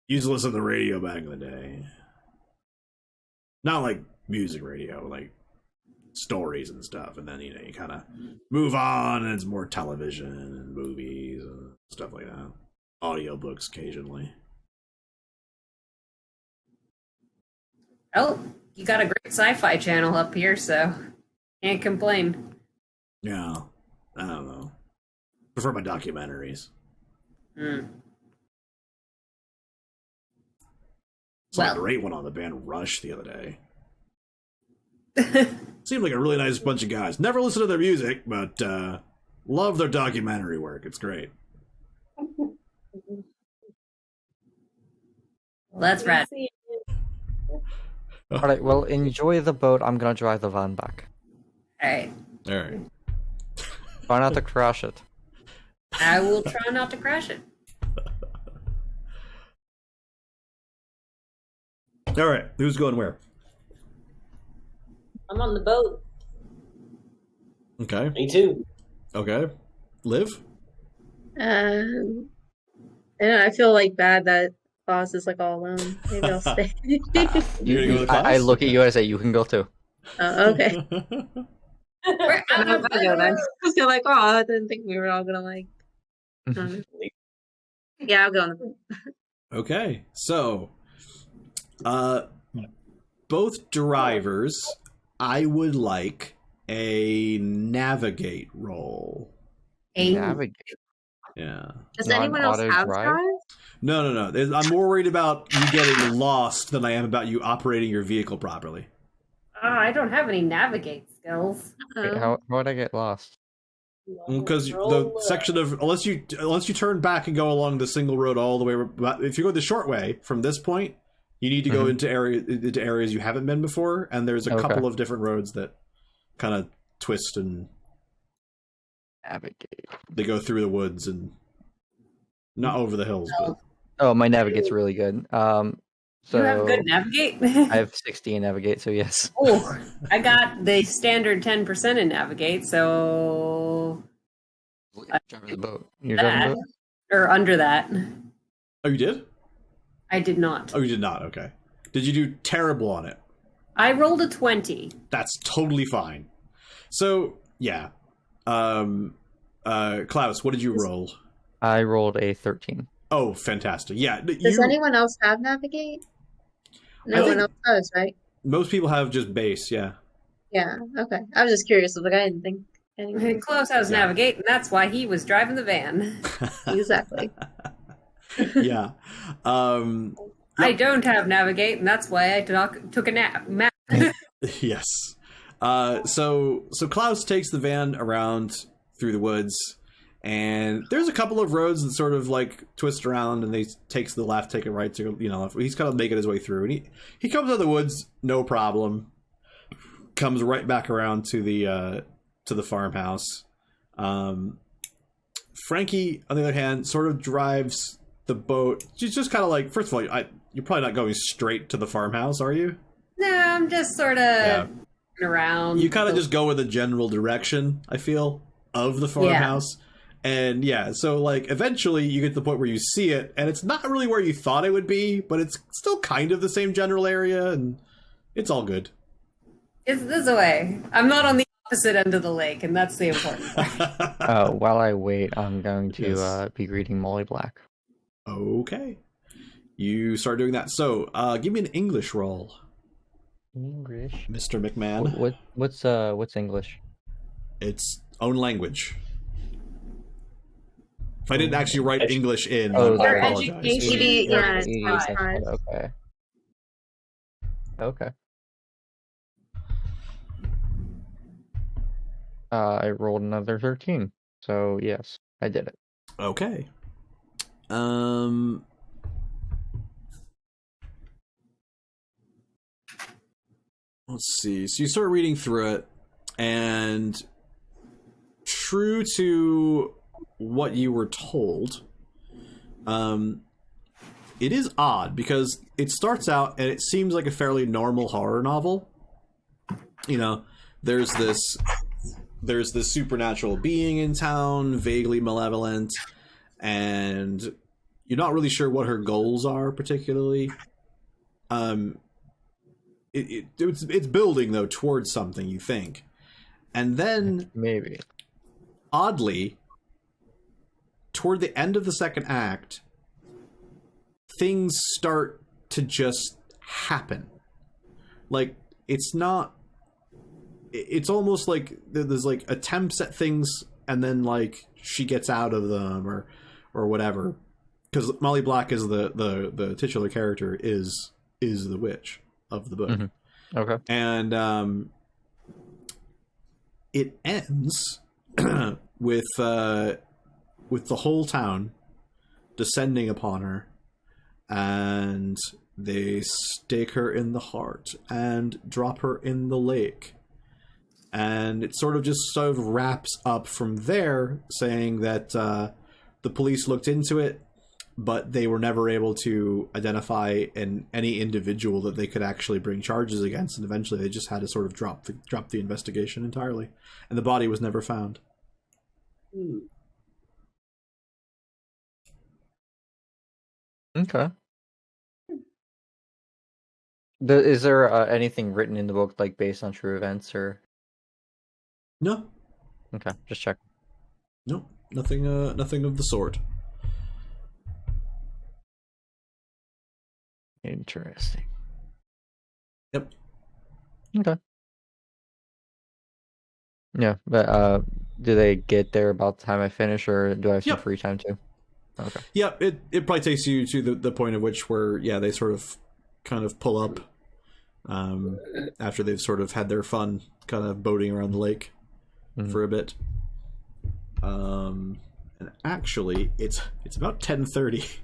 Used to listen to the radio back in the day. Not like music radio, like stories and stuff. And then, you kind of move on and it's more television and movies and stuff like that. Audiobooks occasionally. Oh, you got a great sci-fi channel up here, so can't complain. Yeah, I don't know. Prefer my documentaries. Saw a great one on the band Rush the other day. Seemed like a really nice bunch of guys. Never listened to their music, but love their documentary work. It's great. Well, that's rad. All right, well, enjoy the boat. I'm gonna drive the van back. All right. All right. Try not to crash it. I will try not to crash it. All right. Who's going where? I'm on the boat. Okay. Me too. Okay. Liv? And I feel like bad that Klaus is like all alone. Maybe I'll stay. You're gonna go with I look at you and I say, you can go too. Oh, okay. I'm I'm gonna go then. I was gonna like, oh, I didn't think we were all gonna like. Yeah, I'll go on the boat. Okay. So, both drivers, I would like a navigate roll. Navigate. Yeah. Does Not anyone else auto have drive? drive? No. I'm more worried about you getting lost than I am about you operating your vehicle properly. I don't have any navigate skills. Wait, how would I get lost? Because the section of unless you turn back and go along the single road all the way, if you go the short way from this point, you need to go into areas you haven't been before, and there's a couple of different roads that kind of twist and Navigate. they go through the woods and not over the hills. But Oh, my navigate's really good. So You have good navigate? I have 60 in navigate, so yes. Oh, I got the standard 10% in navigate, so Driving the boat. You're driving the boat? or under that. oh, you did? I did not. Oh, you did not. Okay. Did you do terrible on it? I rolled a 20. That's totally fine. So yeah, Klaus, what did you roll? I rolled a 13. Oh, fantastic! Yeah, Does anyone else have navigate? No think- one else does, right? most people have just base. Yeah. Yeah. Okay. I was just curious. Like I didn't think anyone. Close has Yeah. navigate, and that's why he was driving the van. Exactly. Yeah. I don't have navigate, and that's why I took a nap. Yes. So Klaus takes the van around through the woods, and there's a couple of roads that sort of like twist around, and he takes the left, take a right, he's kind of making his way through, and he comes out of the woods, no problem. Comes right back around to the farmhouse. Frankie, on the other hand, sort of drives the boat. She's just kind of like, first of all, you're probably not going straight to the farmhouse, are you? No, I'm just sort of around. You kind of just go in the general direction, I feel, of the farmhouse. And yeah, so like eventually you get to the point where you see it, and it's not really where you thought it would be, but it's still kind of the same general area, and it's all good. It's this way. I'm not on the opposite end of the lake, and that's the important part. While I wait, I'm going to Yes. be greeting Molly Black. Okay. You start doing that. So, give me an English roll, English. Mr. McMahon. What's English? It's own language. If I didn't actually write English in, Oh, I Your apologize. education. Yeah, is it's fine. Okay. Okay. I rolled another 13. So yes, I did it. Okay. Let's see. So you start reading through it, and true to what you were told, it is odd because it starts out and it seems like a fairly normal horror novel. You know, there's this supernatural being in town, vaguely malevolent, and you're not really sure what her goals are particularly. It's building though towards something, you think, and then Maybe. oddly, toward the end of the second act, things start to just happen. Like, it's not... It's almost like there's, like, attempts at things, and then, like, she gets out of them, or whatever. Because Molly Black is the titular character, is the witch of the book. Mm-hmm. Okay. And it ends with the whole town descending upon her, and they stake her in the heart and drop her in the lake. And it sort of wraps up from there, saying that the police looked into it, but they were never able to identify any individual that they could actually bring charges against, and eventually they just had to sort of drop the investigation entirely, and the body was never found. Okay. Is there anything written in the book, like, based on true events, or? No, Okay, just check. no, nothing of the sort. Interesting. Yep. Okay. Yeah, but do they get there about the time I finish, or do I have some Yep. free time too? Okay. Yeah, it probably takes you to the point at which where they sort of kind of pull up after they've sort of had their fun kind of boating around the lake for a bit. And actually it's about 10:30.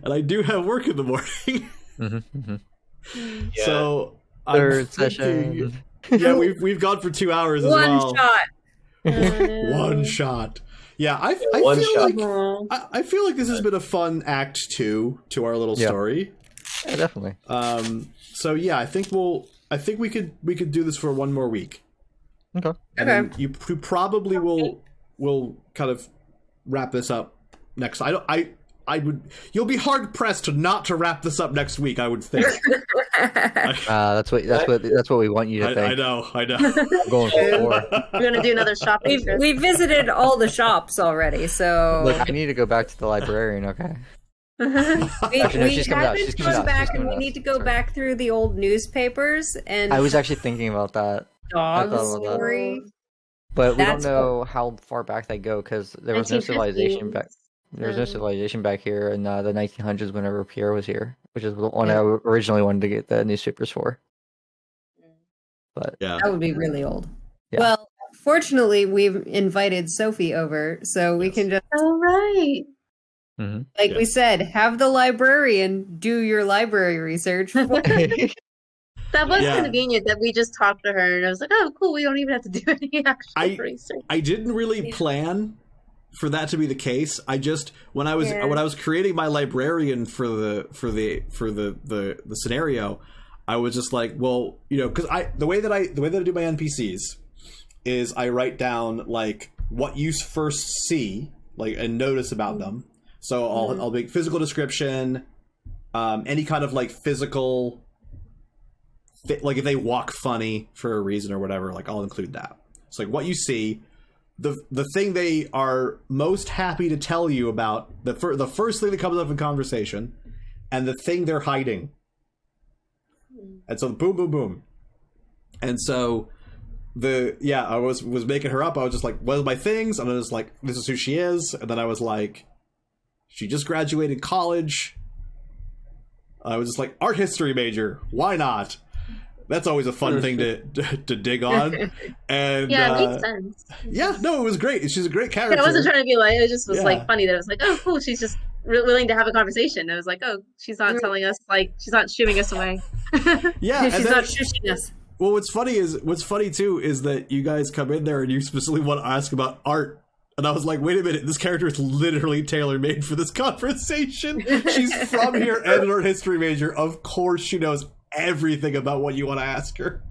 And I do have work in the morning. Yeah. So Third I'm thinking, session. yeah, we've gone for 2 hours as well. One shot. Yeah, I one feel shot. like I feel like this has been a fun act 2 to our little story. Yeah, definitely. So yeah, I think we could do this for one more week. Okay. And then you probably will kind of wrap this up next. You'll be hard pressed not to wrap this up next week, I would think. That's what we want you to think. I know. I'm going for 4. We're gonna do another shopping trip. We visited all the shops already, so Look, I need to go back to the librarian. Okay. we no, she's coming out. haven't She's coming gone out. back, She's and coming we out. need to go Sorry. back through the old newspapers and I was actually thinking about that, dog thought about that. story. but we don't That's know how far back they go because there was no 1950s. civilization back. There was no civilization back here in the 1900s whenever Pierre was here, which is the one I originally wanted to get the newspapers for. But Yeah. That would be really old. Yeah. Well, fortunately, we've invited Sophie over, so we can just, All right. like Yeah. we said, have the librarian do your library research. That was Yeah. convenient that we just talked to her, and I was like, "Oh, cool. We don't even have to do any actual research." I didn't really plan for that to be the case. I just when I was creating my librarian for the scenario, I was just like, well, because the way that I do my NPCs is I write down like what you first see, like, and notice about them. So I'll make physical description, any kind of like physical, like if they walk funny for a reason or whatever, like I'll include that. It's like what you see, the thing they are most happy to tell you about, the first thing that comes up in conversation, and the thing they're hiding. And so boom, boom, boom. And so I was making her up. I was just like, what are my things? And I was like, this is who she is. And then I was like, she just graduated college. I was just like, art history major. Why not? That's always a fun thing to dig on. And Yeah, it makes sense. yeah, no, it was great. She's a great Yeah, character. I wasn't trying to be like, it just was Yeah. like funny that it was like, oh, cool, she's just willing to have a conversation. I was like, oh, she's not telling us, like, she's not shooing us away. Yeah, and She's then- not shushing us. Well, what's funny too is that you guys come in there and you specifically want to ask about art. And I was like, wait a minute, this character is literally tailor-made for this conversation. She's from here and an art history major. Of course she knows everything about what you want to ask her.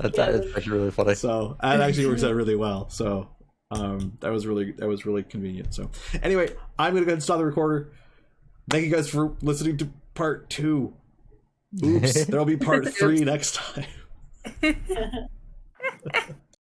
that's actually really funny. So, that actually works out really well. So, That was really convenient. So anyway, I'm gonna go ahead and stop the recorder. Thank you guys for listening to part 2. Oops, there'll be part 3 next time.